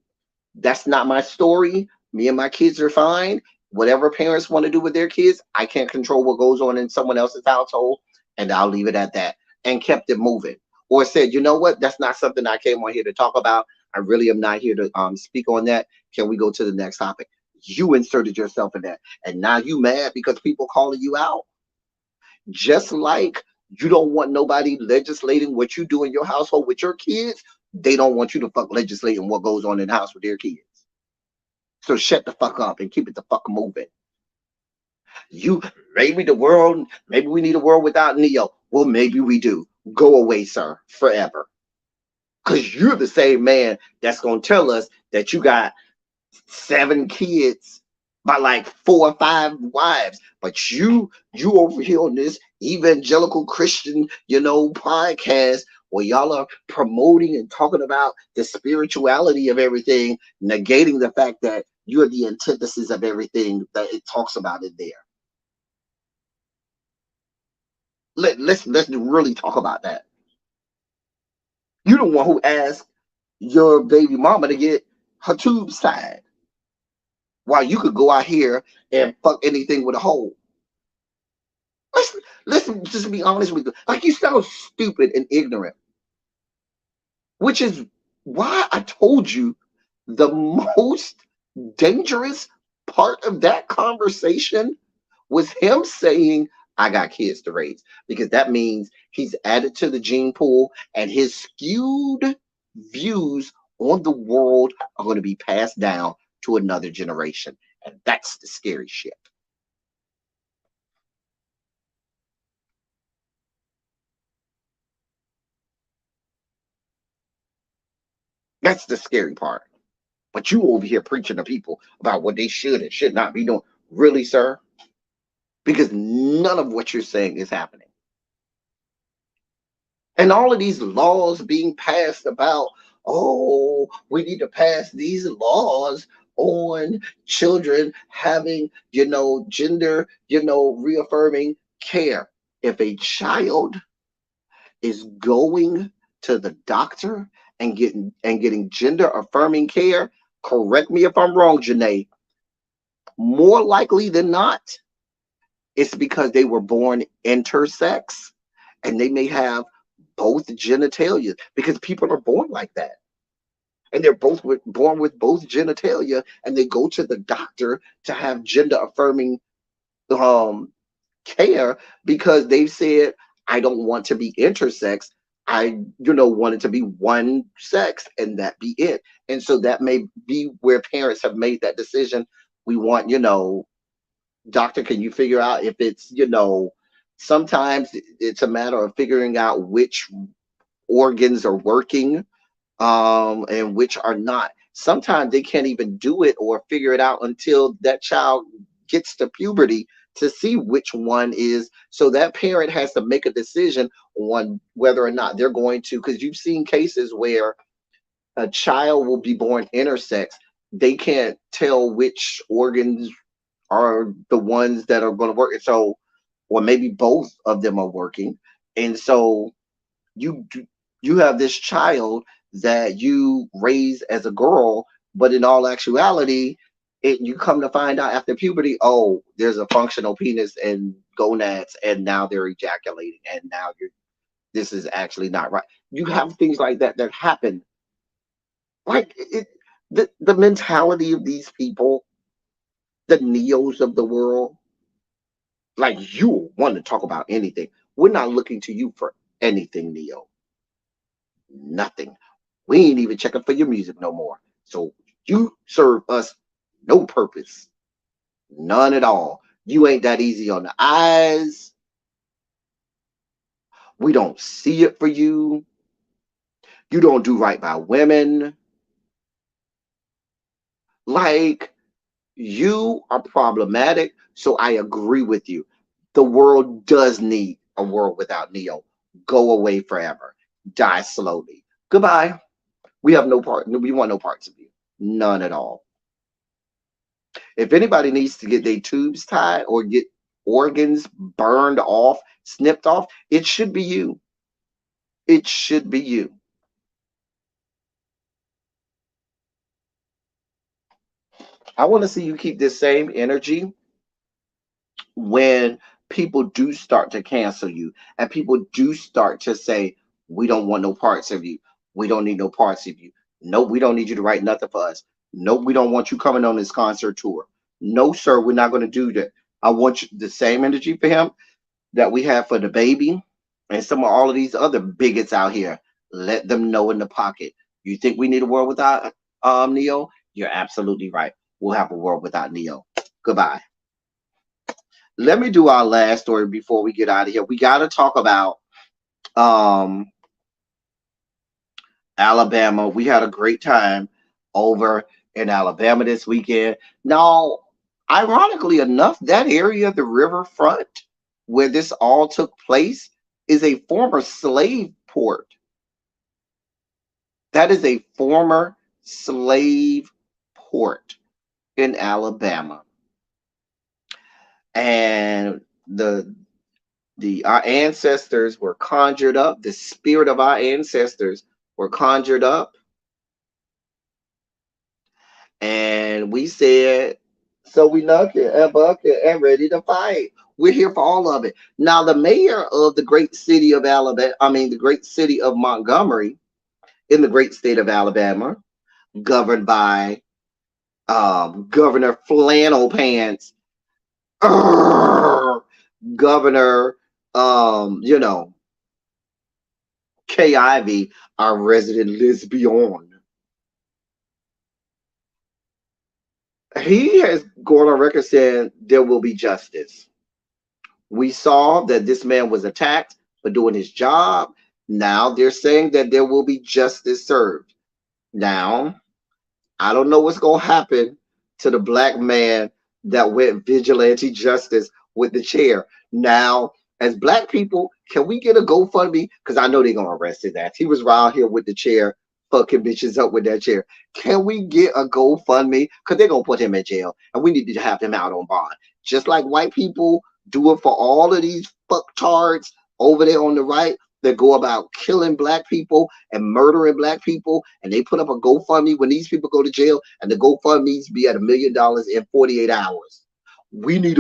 that's not my story. Me and my kids are fine. Whatever parents want to do with their kids, I can't control what goes on in someone else's household, and I'll leave it at that, and kept it moving. Or said, you know what, that's not something I came on here to talk about. I really am not here to speak on that. Can we go to the next topic? You inserted yourself in that, and now you mad because people calling you out. Just like you don't want nobody legislating what you do in your household with your kids, they don't want you to fuck legislating what goes on in the house with their kids. So shut the fuck up and keep it the fuck moving. Maybe we need a world without Neo. Well, maybe we do. Go away, sir, forever. Because you're the same man that's going to tell us that you got 7 kids by like 4 or 5 wives. But you over here on this evangelical Christian, podcast where y'all are promoting and talking about the spirituality of everything, negating the fact that you're the antithesis of everything that it talks about in there. Let's really talk about that. You're the one who asked your baby mama to get her tubes tied, while you could go out here and fuck anything with a hole. Let's just be honest with you. Like, you sound stupid and ignorant, which is why I told you the most dangerous part of that conversation was him saying, I got kids to raise, because that means he's added to the gene pool and his skewed views on the world are going to be passed down to another generation. And that's the scary shit. That's the scary part. But you over here preaching to people about what they should and should not be doing. Really, sir? Because none of what you're saying is happening. And all of these laws being passed about, oh, we need to pass these laws on children having, gender, reaffirming care. If a child is going to the doctor and getting gender affirming care, correct me if I'm wrong, Janae, more likely than not, it's because they were born intersex and they may have both genitalia, because people are born like that. And they're born with both genitalia, and they go to the doctor to have gender affirming care because they've said, I don't want to be intersex. I, want it to be one sex and that be it. And so that may be where parents have made that decision. We want, doctor, can you figure out if it's, sometimes it's a matter of figuring out which organs are working and which are not. Sometimes they can't even do it or figure it out until that child gets to puberty to see which one is. So that parent has to make a decision on whether or not they're going to, because you've seen cases where a child will be born intersex. They can't tell which organs are the ones that are going to work. So, or maybe both of them are working. And so you have this child that you raise as a girl, but in all actuality, you come to find out after puberty, oh, there's a functional penis and gonads, and now they're ejaculating, and now this is actually not right. You have things like that happen. Like the mentality of these people, the Neos of the world, like, you want to talk about anything. We're not looking to you for anything, Neo. Nothing. We ain't even checking for your music no more. So you serve us no purpose. None at all. You ain't that easy on the eyes. We don't see it for you. You don't do right by women. Like, you are problematic, so I agree with you. The world does need a world without Neo. Go away forever. Die slowly. Goodbye. We have no part. We want no parts of you. None at all. If anybody needs to get their tubes tied or get organs burned off, snipped off, it should be you. It should be you. I want to see you keep this same energy when people do start to cancel you and people do start to say, we don't want no parts of you. We don't need no parts of you. No, we don't need you to write nothing for us. No, we don't want you coming on this concert tour. No, sir, we're not going to do that. I want you, the same energy for him that we have for the baby and some of all of these other bigots out here. Let them know in the pocket. You think we need a world without Neo? You're absolutely right. We'll have a world without Neo. Goodbye. Let me do our last story before we get out of here. We got to talk about Alabama. We had a great time over in Alabama this weekend. Now, ironically enough, that area, the riverfront where this all took place, is a former slave port. That is a former slave port in Alabama. And our ancestors were conjured up. The spirit of our ancestors were conjured up. And we said, so we knucking and bucking and ready to fight. We're here for all of it. Now, the mayor of the great city of Alabama, the great city of Montgomery, in the great state of Alabama, governed by Governor Flannel Pants, Governor, Kay Ivey, our resident lesbian. He has gone on record saying there will be justice. We saw that this man was attacked for doing his job. Now they're saying that there will be justice served. Now, I don't know what's going to happen to the black man that went vigilante justice with the chair. Now, as black people, can we get a GoFundMe? Because I know they're going to arrest his ass. He was around here with the chair, fucking bitches up with that chair. Can we get a GoFundMe? Because they're going to put him in jail, and we need to have him out on bond. Just like white people do it for all of these fucktards over there on the right that go about killing black people and murdering black people, and they put up a GoFundMe when these people go to jail, and the GoFundMe's be at $1 million in 48 hours. We need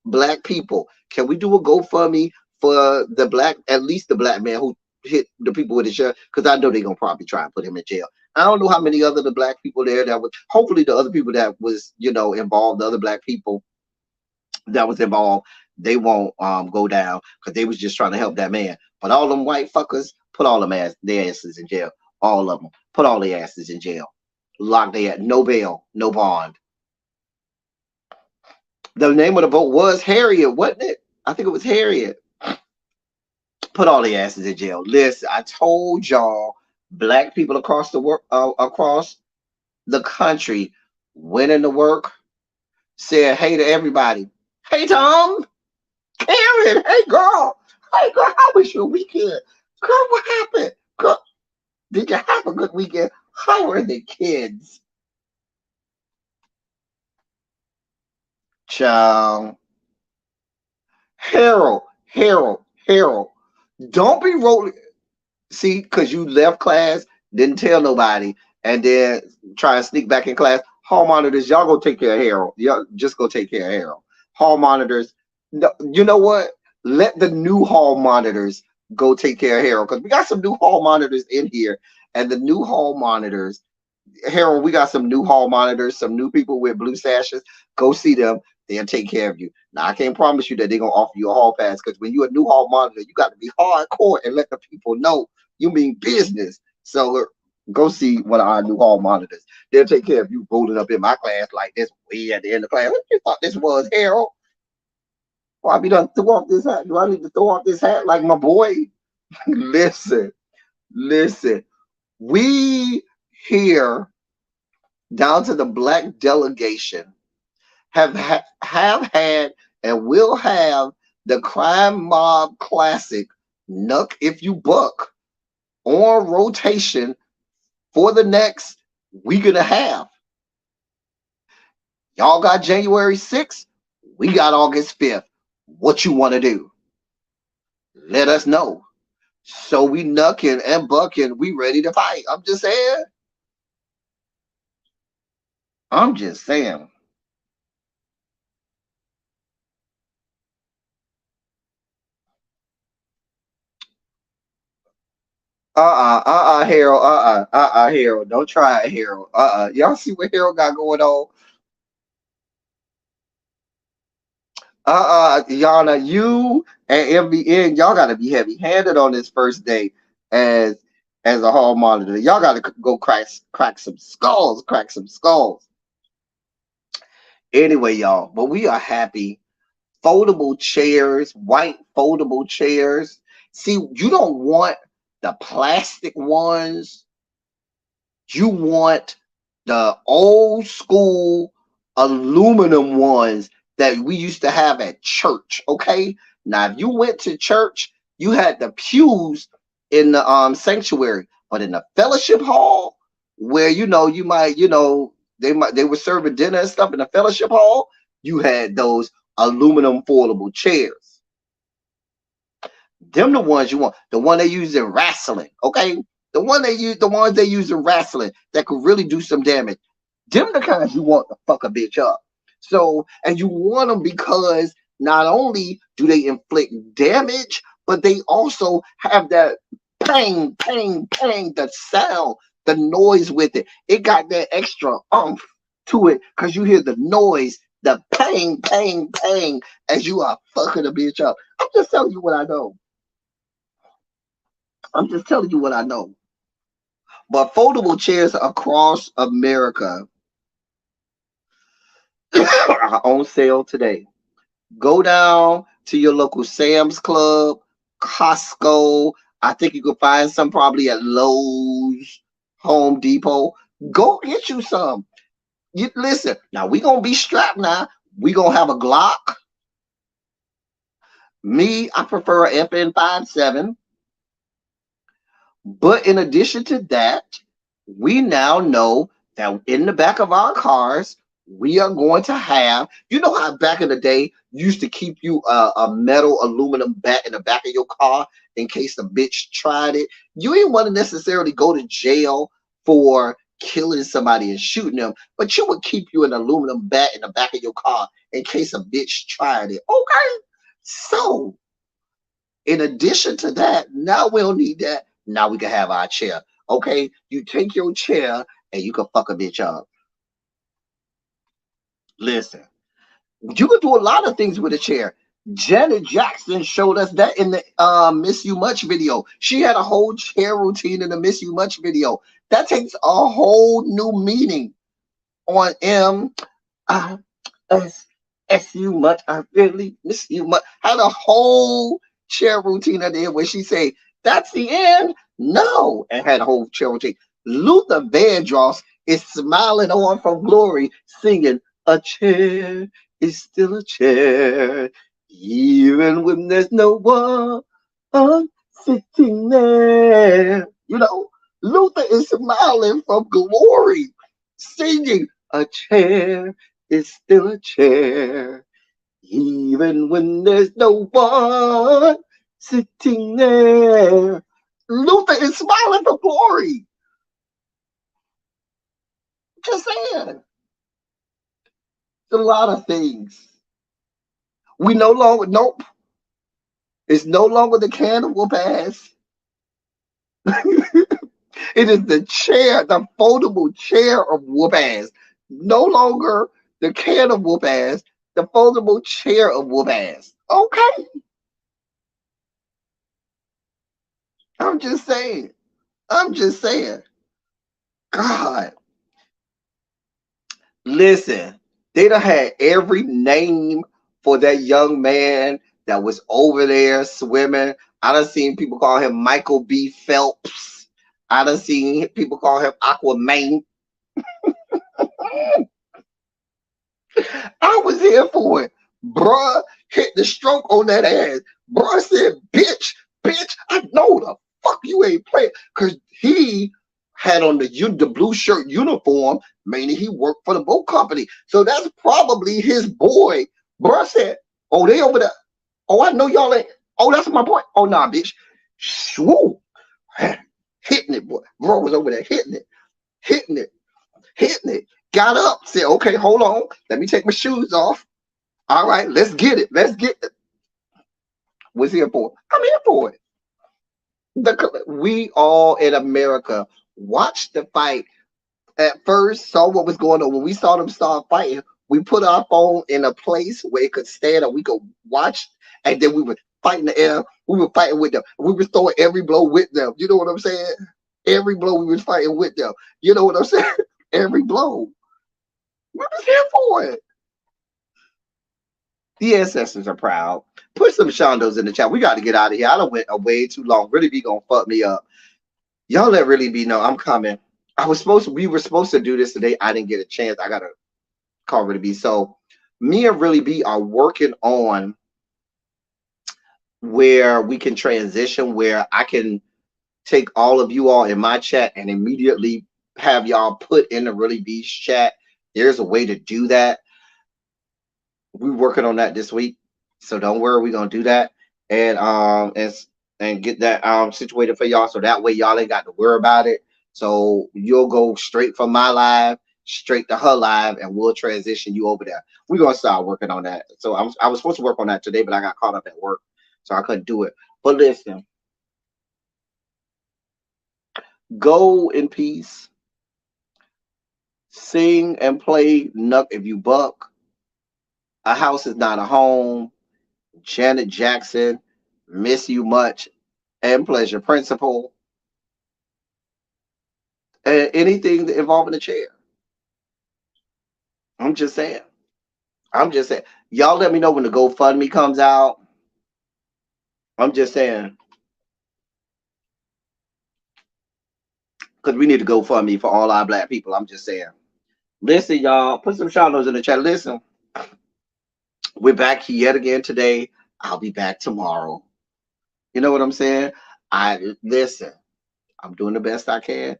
black people. Can we do a GoFundMe for the black, at least the black man who hit the people with the chair? Because I know they're gonna probably try and put him in jail. I don't know how many other the black people there that was. Hopefully, the other people that was involved, the other black people that was involved, they won't go down because they was just trying to help that man. But all them white fuckers, put all them their asses in jail. All of them, put all their asses in jail. Lock their no bail, no bond. The name of the boat was Harriet, wasn't it? I think it was Harriet. Put all their asses in jail. Listen, I told y'all, black people across the country went into work, said hey to everybody. Hey, Tom. Karen. Hey, girl. Hey, girl, how was your weekend? Girl, what happened? Girl, did you have a good weekend? How were the kids? Child. Harold. Don't be rolling. See, because you left class, didn't tell nobody, and then try and sneak back in class. Hall monitors, y'all go take care of Harold. Y'all just go take care of Harold. Hall monitors, no, you know what? Let the new hall monitors go take care of Harold, because we got some new hall monitors in here, and the new hall monitors, Harold, we got some new hall monitors, some new people with blue sashes. Go see them. They'll take care of you. Now, I can't promise you that they're going to offer you a hall pass, because when you're a new hall monitor, you got to be hardcore and let the people know you mean business. So go see one of our new hall monitors. They'll take care of you rolling up in my class like this way at the end of class. What you thought this was, Harold? Well, I be done throw off this hat. Do I need to throw off this hat like my boy? Listen. We here down to the black delegation have had and will have the Crime Mob Classic Nuck If You Buck on rotation for the next week and a half. Y'all got January 6th. We got August 5th. What you want to do? Let us know. So we nucking and bucking. We ready to fight. I'm just saying. I'm just saying. Harold. Harold. Don't try it, Harold. Y'all see what Harold got going on? Yana, you and MBN, y'all gotta be heavy-handed on this first day as a hall monitor. Y'all gotta go crack some skulls, Anyway, y'all, but we are happy. Foldable chairs, white foldable chairs. See, you don't want the plastic ones. You want the old school aluminum ones that we used to have at church. Okay. Now, if you went to church, you had the pews in the sanctuary, but in the fellowship hall, where you might, they were serving dinner and stuff in the fellowship hall, you had those aluminum foldable chairs. Them the ones you want. The one they use in wrestling. Okay. The ones they use in wrestling that could really do some damage. Them the kinds you want to fuck a bitch up. So, and you want them because not only do they inflict damage, but they also have that pang, the sound, the noise with it. It got that extra oomph to it because you hear the noise, the pang, as you are fucking a bitch up. I'm just telling you what I know. But foldable chairs across America are on sale today. Go down to your local Sam's Club, Costco. I think you can find some probably at Lowe's, Home Depot. Go get you some. Listen, now we gonna be strapped now. We gonna have a Glock. Me, I prefer a FN57. But in addition to that, we now know that in the back of our cars, we are going to have, how back in the day, you used to keep you a metal aluminum bat in the back of your car in case the bitch tried it. You didn't want to necessarily go to jail for killing somebody and shooting them, but you would keep you an aluminum bat in the back of your car in case a bitch tried it. Okay. So in addition to that, now we don't need that. Now we can have our chair. Okay, you take your chair and you can fuck a bitch up. Listen, you can do a lot of things with a chair. Janet Jackson showed us that in the Miss You Much video. She had a whole chair routine in the Miss You Much video. That takes a whole new meaning on M-I-S you much. I really miss you much. Had a whole chair routine at the end where she say, "That's the end." No, and had a whole chair routine. Luther Vandross is smiling on from Glory, singing, "A chair is still a chair, even when there's no one sitting there." Luther is smiling from Glory, singing, "A chair is still a chair, even when there's no one sitting there." Luther is smiling for Glory. Just saying. It's a lot of things. We no longer, nope. It's no longer the can of whoop ass. It is the chair, the foldable chair of whoop ass. No longer the can of whoop ass, the foldable chair of whoop ass. Okay. I'm just saying. God. Listen, they done had every name for that young man that was over there swimming. I done seen people call him Michael B. Phelps. I done seen people call him Aquaman. I was here for it. Bruh hit the stroke on that ass. Bruh said, bitch, I know the fuck you ain't playing. Because he had on the blue shirt uniform, meaning he worked for the boat company. So that's probably his boy. Bruh said, oh, they over there. Oh, I know y'all ain't. Oh, that's my boy. Oh, nah, bitch. Swoo. Hitting it, boy. Bro was over there hitting it. Got up, said, okay, hold on. Let me take my shoes off. All right, let's get it. What's here for? I'm here for it. We all in America watched the fight. At first, saw what was going on. When we saw them start fighting, we put our phone in a place where it could stand and we could watch. And then we would fight in the air. We were fighting with them. We were throwing every blow with them. You know what I'm saying? Every blow we was fighting with them. You know what I'm saying? Every blow. We was here for it. The ancestors are proud. Put some shondos in the chat. We got to get out of here. I done went way too long. Really be gonna fuck me up. Y'all let Really Be know I'm coming. We were supposed to do this today. I didn't get a chance. I gotta call Really Be. So me and Really Be are working on where we can transition, where I can take all of you all in my chat and immediately have y'all put in the Really Be's chat. There's a way to do that. We're working on that this week, so don't worry, we're gonna do that and get that situated for y'all, so that way y'all ain't got to worry about it. So you'll go straight from my live straight to her live, and we'll transition you over there. We're gonna start working on that. So I was supposed to work on that today, but I got caught up at work, so I couldn't do it. But listen, go in peace. Sing and play Nuck If You Buck. A House Is Not a Home. Janet Jackson, Miss You Much, and Pleasure Principle. And anything involving the chair. I'm just saying. Y'all let me know when the GoFundMe comes out. I'm just saying. Because we need to GoFundMe for all our black people. I'm just saying. Listen, y'all. Put some shout-outs in the chat. Listen. We're back yet again today. I'll be back tomorrow. You know what I'm saying? Listen. I'm doing the best I can.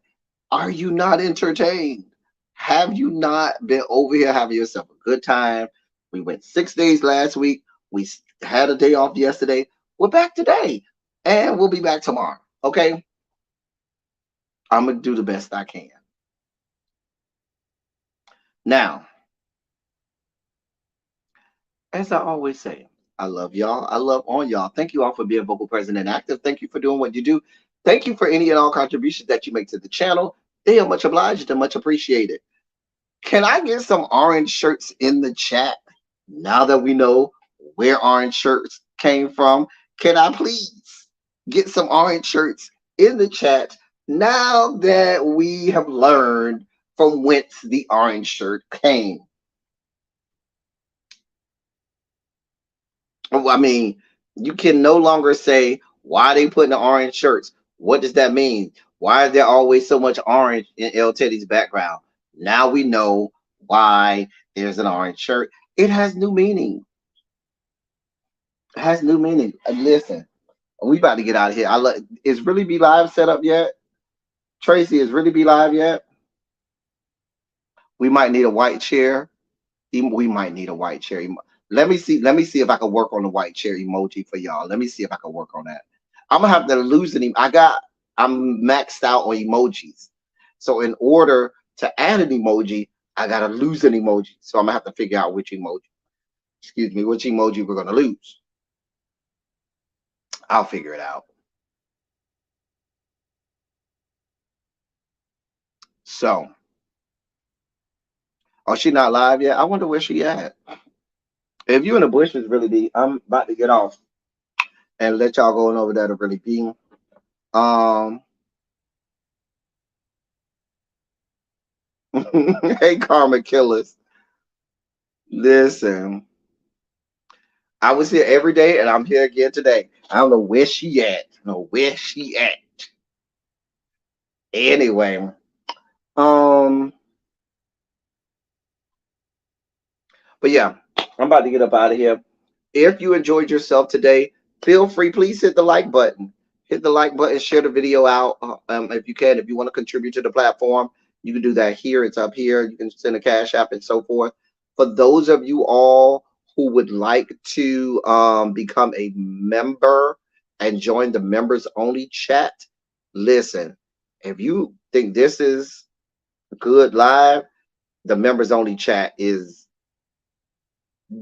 Are you not entertained? Have you not been over here having yourself a good time? We went 6 days last week. We had a day off yesterday. We're back today. And we'll be back tomorrow. Okay? I'm going to do the best I can. Now, as I always say, I love y'all. I love on y'all. Thank you all for being vocal, present, and active. Thank you for doing what you do. Thank you for any and all contributions that you make to the channel. They are much obliged and much appreciated. Can I get some orange shirts in the chat now that we know where orange shirts came from? Can I please get some orange shirts in the chat now that we have learned from whence the orange shirt came? I mean, you can no longer say, why are they putting the orange shirts? What does that mean? Why is there always so much orange in El Teddy's background? Now we know why there's an orange shirt. It has new meaning. It has new meaning. Listen, we about to get out of here. Is Really Be Live set up yet? Tracy, is Really Be Live yet? We might need a white chair. We might need a white chair. Let me see if I can work on the white chair emoji for y'all. Let me see if I can work on that. I'm gonna have to lose an I'm maxed out on emojis. So in order to add an emoji, I gotta lose an emoji. So I'm gonna have to figure out which emoji we're gonna lose. I'll figure it out. So, oh, she not live yet? I wonder where she at. If you in the bushes, Really Be, I'm about to get off and let y'all go on over there to Really Be. Hey, Karma Killers. Listen, I was here every day and I'm here again today. I don't know where she at. Anyway, But yeah, I'm about to get up out of here. If you enjoyed yourself today, feel free, please hit the like button. Hit the like button, share the video out if you can. If you want to contribute to the platform, you can do that here. It's up here. You can send a cash app and so forth. For those of you all who would like to become a member and join the members only chat, listen, if you think this is good live, the members only chat is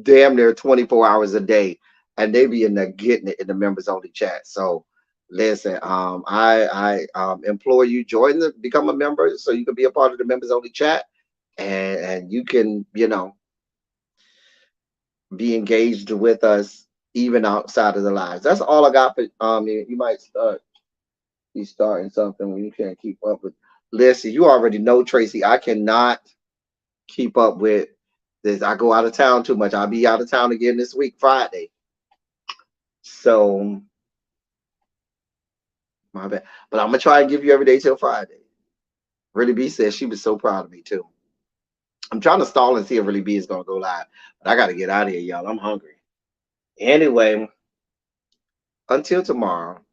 damn near 24 hours a day, and they be in there getting it in the members only chat. So listen, I implore you, become a member so you can be a part of the members only chat, and you can, be engaged with us even outside of the lives. That's all I got for you might be starting something when you can't keep up with. Listen, you already know, Tracy, I cannot keep up with this. I go out of town too much. I'll be out of town again this week, Friday. So my bad. But I'm gonna try and give you every day till Friday. Really B said she was so proud of me too. I'm trying to stall and see if Really B is gonna go live. But I gotta get out of here, y'all. I'm hungry. Anyway, until tomorrow.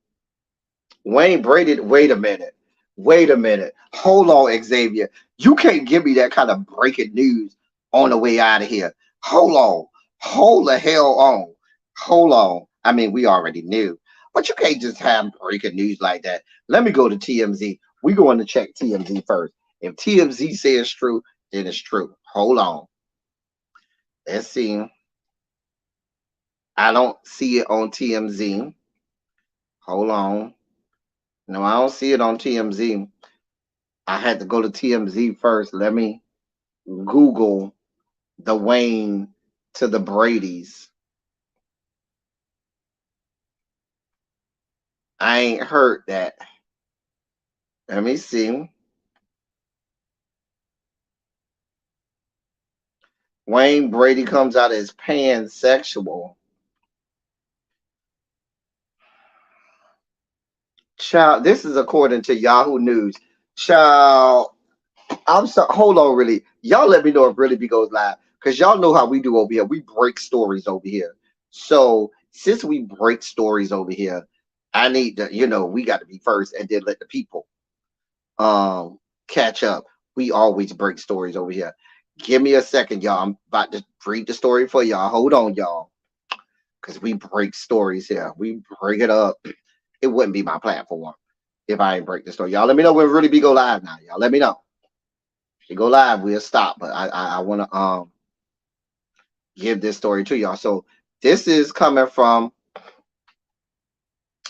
Wayne Brady, wait a minute. Wait a minute. Hold on, Xavier. You can't give me that kind of breaking news on the way out of here. Hold on. Hold the hell on. Hold on. I mean, we already knew. But you can't just have breaking news like that. Let me go to TMZ. We're going to check TMZ first. If TMZ says true, then it's true. Hold on. Let's see. I don't see it on TMZ. Hold on. No, I don't see it on TMZ. I had to go to TMZ first. Let me Google the Wayne to the Brady's. I ain't heard that. Let me see. Wayne Brady comes out as pansexual. Child, this is according to Yahoo News. Child, I'm sorry. Hold on, really. Y'all let me know if Really B goes live. Because y'all know how we do over here. We break stories over here. So since we break stories over here, I need to, we got to be first and then let the people catch up. We always break stories over here. Give me a second, y'all. I'm about to read the story for y'all. Hold on, y'all. Because we break stories here. We break it up. It wouldn't be my platform if I ain't break the story. Y'all let me know when Really B go live now. Y'all let me know. If you go live, we'll stop. But I want to give this story to y'all. So this is coming from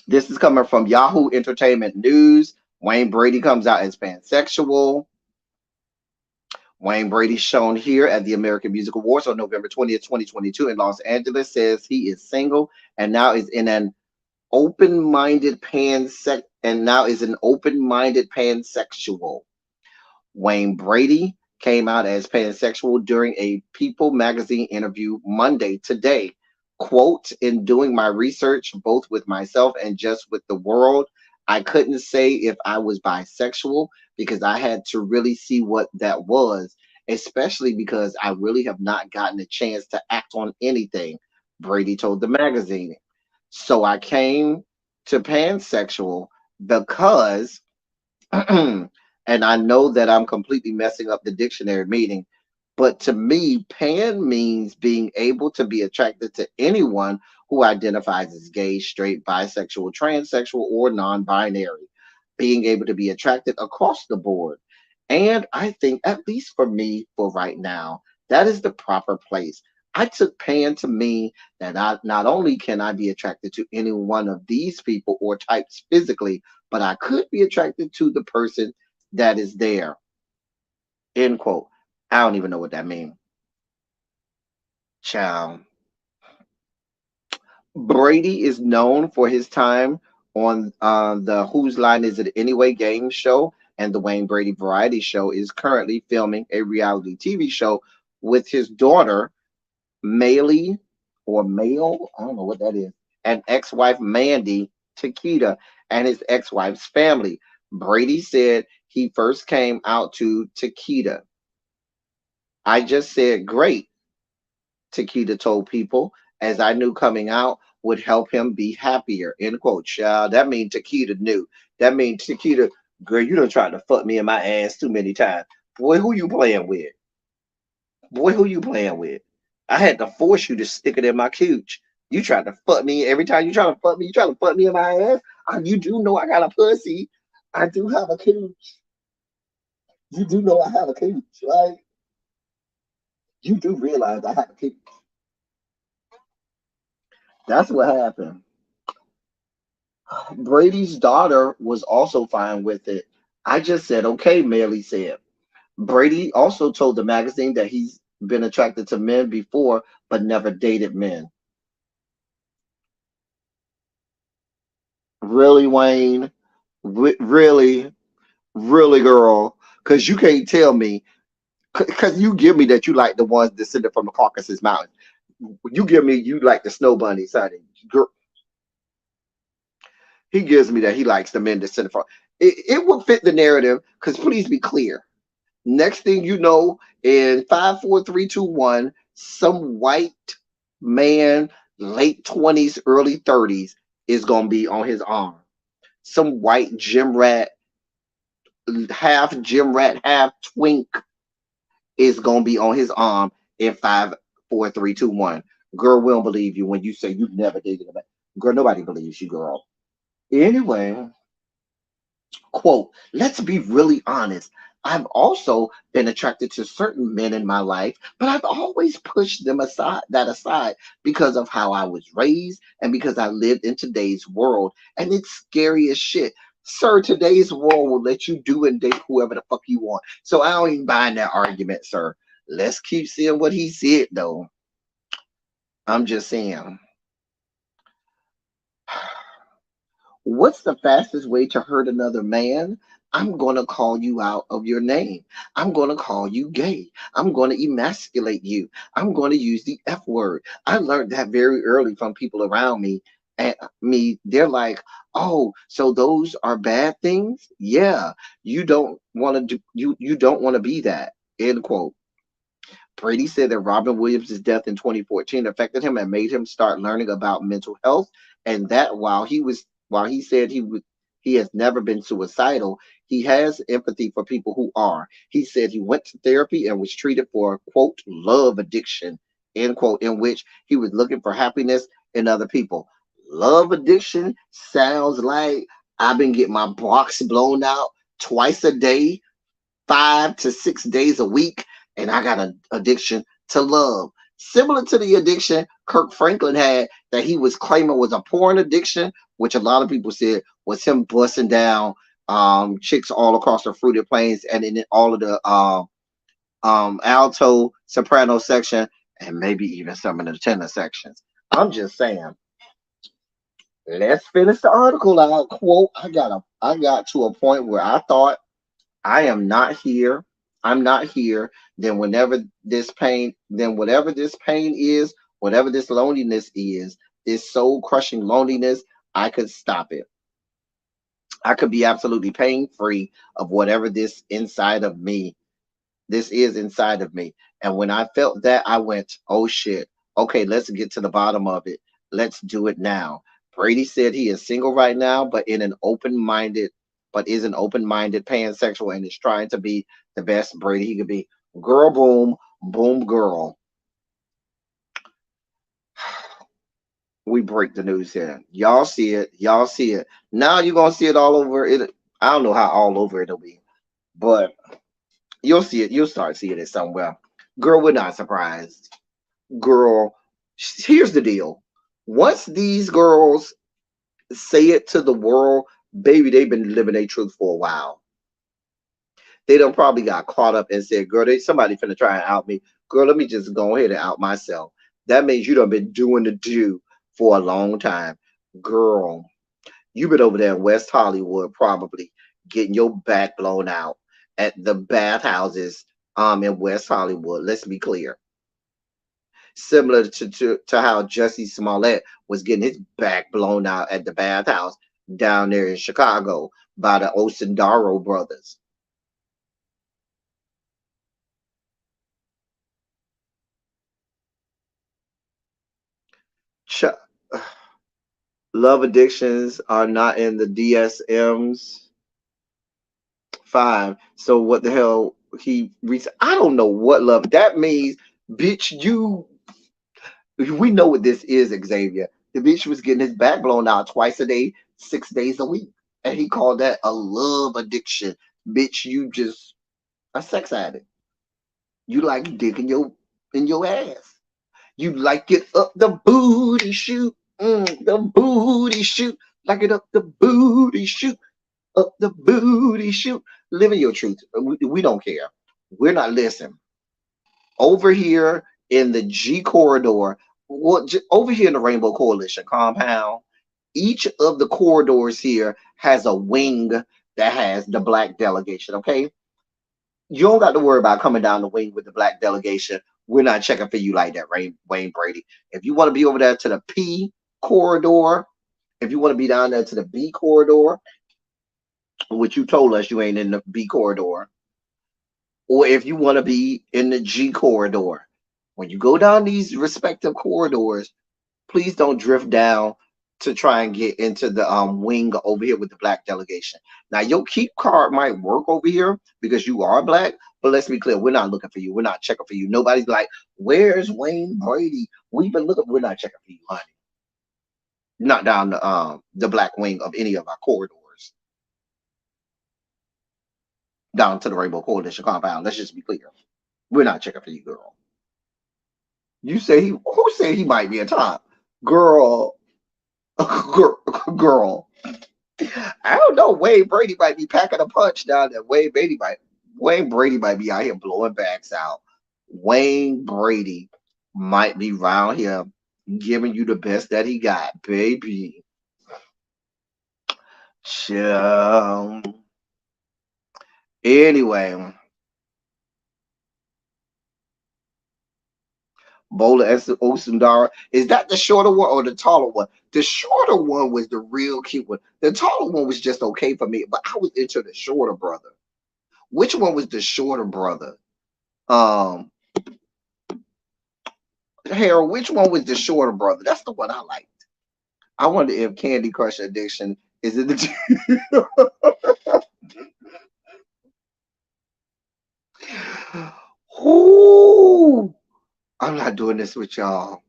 Yahoo Entertainment News. Wayne Brady comes out as pansexual. Wayne Brady, shown here at the American Music Awards on November 20th, 2022 in Los Angeles, says he is single and now is in an open-minded pansexual. Wayne Brady came out as pansexual during a People magazine interview Monday today. Quote, in doing my research, both with myself and just with the world, I couldn't say if I was bisexual because I had to really see what that was, especially because I really have not gotten a chance to act on anything, Brady told the magazine. So I came to pansexual because and I know that I'm completely messing up the dictionary meaning, but to me, pan means being able to be attracted to anyone who identifies as gay, straight, bisexual, transsexual, or non-binary, being able to be attracted across the board. And I think, at least for me, for right now, that is the proper place. I took pan to mean that not only can I be attracted to any one of these people or types physically, but I could be attracted to the person that is there. End quote. I don't even know what that means. Child. Brady is known for his time on the Whose Line Is It Anyway game show, and the Wayne Brady Variety Show is currently filming a reality TV show with his daughter, Maylee, or Mail, I don't know what that is, and ex-wife Mandy Takita and his ex-wife's family. Brady said he first came out to Takita. I just said, great. Takeda told People, as I knew coming out would help him be happier. End quote. Child, that means Takeda knew. That means Takeda, girl, you done tried to fuck me in my ass too many times. Boy, who you playing with? Boy, who you playing with? I had to force you to stick it in my cooch. You tried to fuck me every time you try to fuck me. You try to fuck me in my ass. You do know I got a pussy. I do have a cooch. You do know I have a cooch, right? You do realize I have a cooch. That's what happened. Brady's daughter was also fine with it. I just said, okay, Melly said. Brady also told the magazine that he's been attracted to men before, but never dated men. Really, Wayne? Really? Really, girl? Because you can't tell me, because you give me that you like the ones descended from the Caucasus Mountains. You give me you like the snow bunnies, honey. Girl, he gives me that he likes the men descended from. It would fit the narrative, because please be clear. Next thing you know, in 5, 4, 3, 2, 1, some white man, late 20s, early 30s, is gonna be on his arm. Some white gym rat, half twink is gonna be on his arm in 5, 4, 3, 2, 1. Girl, we don't believe you when you say you've never dated a man. Girl, nobody believes you, girl. Anyway, quote, let's be really honest. I've also been attracted to certain men in my life, but I've always pushed them aside because of how I was raised and because I lived in today's world. And it's scary as shit. Sir, today's world will let you do and date whoever the fuck you want. So I don't even buy that argument, sir. Let's keep seeing what he said, though. I'm just saying. What's the fastest way to hurt another man? I'm going to call you out of your name. I'm going to call you gay. I'm going to emasculate you. I'm going to use the F word. I learned that very early from people around me. And they're like, oh, so those are bad things? Yeah, you don't want to do you don't want to be that. End quote. Brady said that Robin Williams' death in 2014 affected him and made him start learning about mental health, and that while he said he has never been suicidal, he has empathy for people who are. He said he went to therapy and was treated for quote love addiction, end quote, in which he was looking for happiness in other people. Love addiction sounds like I've been getting my box blown out twice a day, 5 to 6 days a week, and I got an addiction to love. Similar to the addiction Kirk Franklin had that he was claiming was a porn addiction, which a lot of people said was him busting down chicks all across the fruited plains and in all of the alto, soprano section, and maybe even some of the tenor sections. I'm just saying. Let's finish the article out. Quote, I got to a point where I thought I am not here. I'm not here. Then whatever this pain is, whatever this loneliness is, this soul crushing loneliness, I could stop it. I could be absolutely pain free of whatever this is inside of me. And when I felt that, I went, oh shit. Okay, let's get to the bottom of it. Let's do it now. Brady said he is single right now, but is an open-minded pansexual and is trying to be the best Brady he could be. Girl, boom, boom, girl. We break the news here. Y'all see it. Y'all see it. Now you're gonna see it all over it. I don't know how all over it'll be, but you'll see it. You'll start seeing it somewhere. Girl, we're not surprised. Girl, here's the deal. Once these girls say it to the world, baby, they've been living their truth for a while. They done probably got caught up and said, girl, somebody finna try and out me. Girl, let me just go ahead and out myself. That means you done been doing the do for a long time. Girl, you been over there in West Hollywood probably getting your back blown out at the bathhouses in West Hollywood. Let's be clear. Similar to how Jussie Smollett was getting his back blown out at the bathhouse down there in Chicago by the Osendaro brothers. Love addictions are not in the DSMs. 5. So what the hell I don't know what love that means, bitch. We know what this is, Xavier. The bitch was getting his back blown out twice a day, 6 days a week. And he called that a love addiction. Bitch, you just a sex addict. You like dick in your ass. You like it up the booty shoot. The booty shoot. Like it up the booty shoot. Up the booty shoot. Living your truth. We don't care. We're not listening. Over here in the G corridor, over here in the Rainbow Coalition compound, each of the corridors here has a wing that has the black delegation. Okay, you don't got to worry about coming down the wing with the black delegation. We're not checking for you like that, Wayne Brady. If you want to be over there to the P corridor, if you want to be down there to the B corridor, which you told us you ain't in the B corridor, or if you want to be in the G corridor, when you go down these respective corridors, please don't drift down to try and get into the wing over here with the black delegation. Now, your keep card might work over here because you are black, but let's be clear, we're not looking for you. We're not checking for you. Nobody's like, where's Wayne Brady? We've been looking. We're not checking for you, honey. Not down the black wing of any of our corridors. Down to the Rainbow Coalition compound. Let's just be clear. We're not checking for you, girl. You say who said he might be a top? Girl. Girl. I don't know. Wayne Brady might be packing a punch down there. Wayne Brady might be out here blowing backs out. Wayne Brady might be around here giving you the best that he got, baby. Chill. Anyway, Bola Osundara, is that the shorter one or the taller one? The shorter one was the real cute one. The taller one was just okay for me, but I was into the shorter brother. Which one was the shorter brother? Harold, which one was the shorter brother? That's the one I liked. I wonder if Candy Crush Addiction is it the Ooh, I'm not doing this with y'all.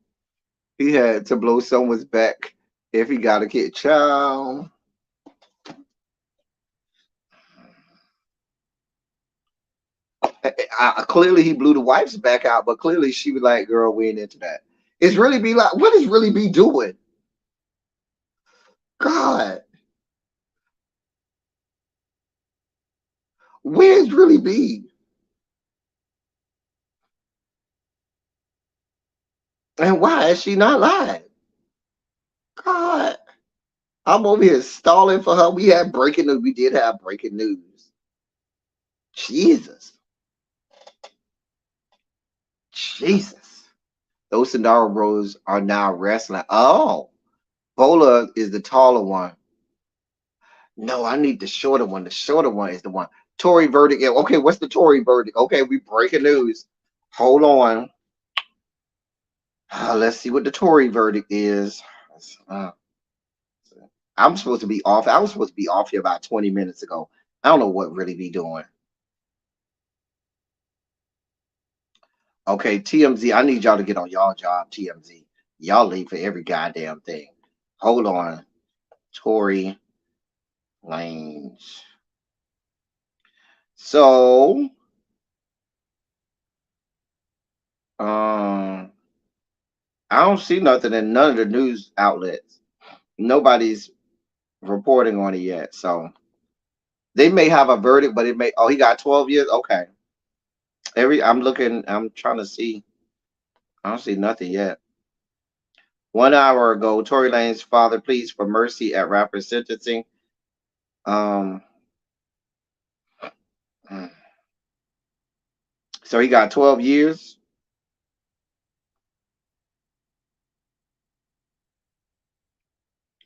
He had to blow someone's back if he got a kid. Child. Clearly he blew the wife's back out, but clearly she was like, girl, we ain't into that. It's really be like, what is really be doing? God. Where's really be? And why is she not live? God. I'm over here stalling for her. We had breaking news. We did have breaking news. Jesus. Jesus. Those Sandara Bros are now wrestling. Oh, Bola is the taller one. No, I need the shorter one. The shorter one is the one. Tory verdict. Okay, what's the Tory verdict? Okay, we breaking news. Hold on. Let's see what the Tory verdict is. I'm supposed to be off. I was supposed to be off here about 20 minutes ago. I don't know what really be doing. Okay, TMZ. I need y'all to get on y'all job, TMZ. Y'all late for every goddamn thing. Hold on. Tory Lanez. So, I don't see nothing in none of the news outlets. Nobody's reporting on it yet. So they may have a verdict, but it may. Oh, he got 12 years. Okay. I'm looking. I'm trying to see. I don't see nothing yet. 1 hour ago, Tory Lanez's father pleads for mercy at rapper sentencing. So he got 12 years.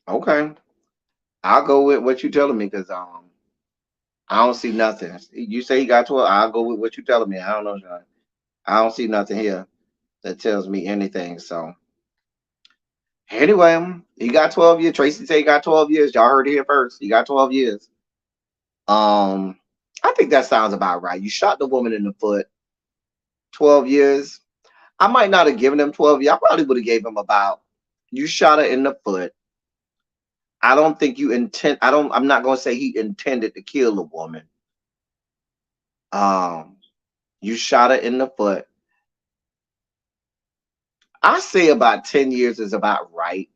Okay. I'll go with what you're telling me because I don't see nothing. You say he got 12. I'll go with what you're telling me. I don't know, John. I don't see nothing here that tells me anything. So Anyway, he got 12 years. Tracy said he got 12 years. Y'all heard it here first. He got 12 years. I think that sounds about right. You shot the woman in the foot. 12 years. I might not have given him 12 years. I probably would have gave him about. You shot her in the foot. I don't think you intend. I'm not gonna say he intended to kill the woman. You shot her in the foot. I say about 10 years is about right.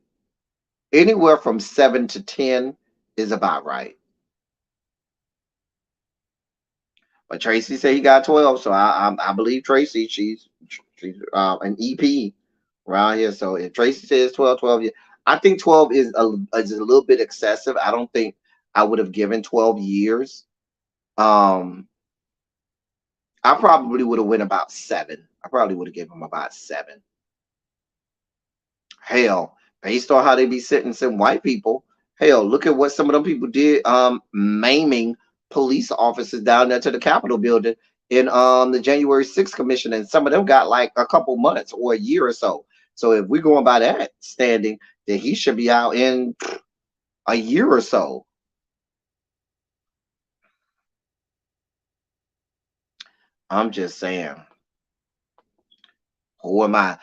Anywhere from 7 to 10 is about right. But Tracy said he got 12, so I believe Tracy. She's an EP around here. So if Tracy says 12, 12 years, I think 12 is a little bit excessive. I don't think I would have given 12 years. I probably would have went about 7. I probably would have given him about 7. Hell, based on how they be sentencing white people, hell, look at what some of them people did, maiming police officers down there to the Capitol building in the January 6th commission, and some of them got like a couple months or a year or so. So if we're going by that standing, then he should be out in a year or so. I'm just saying. Who am I?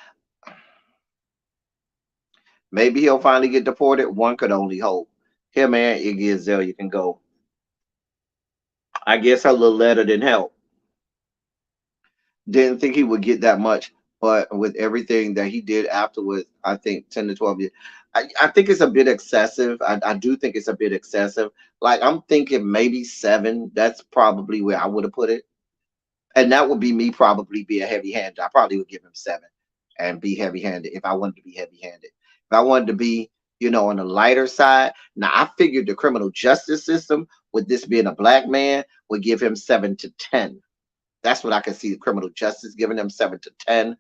Maybe he'll finally get deported. One could only hope. Here, man, Iggy Azalea, you can go. I guess her little letter didn't help. Didn't think he would get that much, but with everything that he did afterwards, I think 10 to 12 years. I think it's a bit excessive. I do think it's a bit excessive. Like, I'm thinking maybe 7. That's probably where I would have put it. And that would be me probably be a heavy handed. I probably would give him 7 and be heavy handed if I wanted to be heavy handed. If I wanted to be, on the lighter side, now I figured the criminal justice system, with this being a black man, would give him 7 to 10. That's what I can see the criminal justice giving them 7 to 10.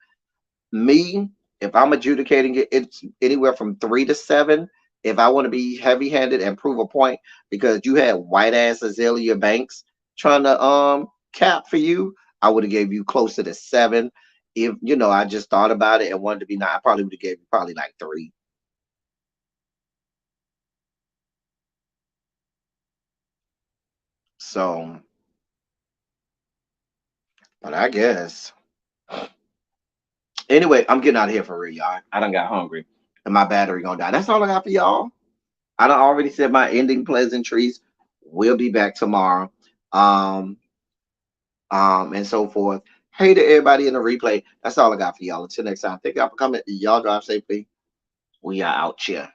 Me, if I'm adjudicating it, it's anywhere from 3 to 7. If I want to be heavy handed and prove a point, because you had white ass Azalea Banks trying to cap for you, I would have gave you closer to 7. If I just thought about it and wanted to be 9, I probably would have gave you probably like 3. So, but I guess. Anyway, I'm getting out of here for real, y'all. I done got hungry and my battery gonna die. That's all I got for y'all. I done already said my ending pleasantries. We'll be back tomorrow. And so forth. Hey to everybody in the replay. That's all I got for y'all. Until next time. Thank y'all for coming. Y'all drive safely. We are out here.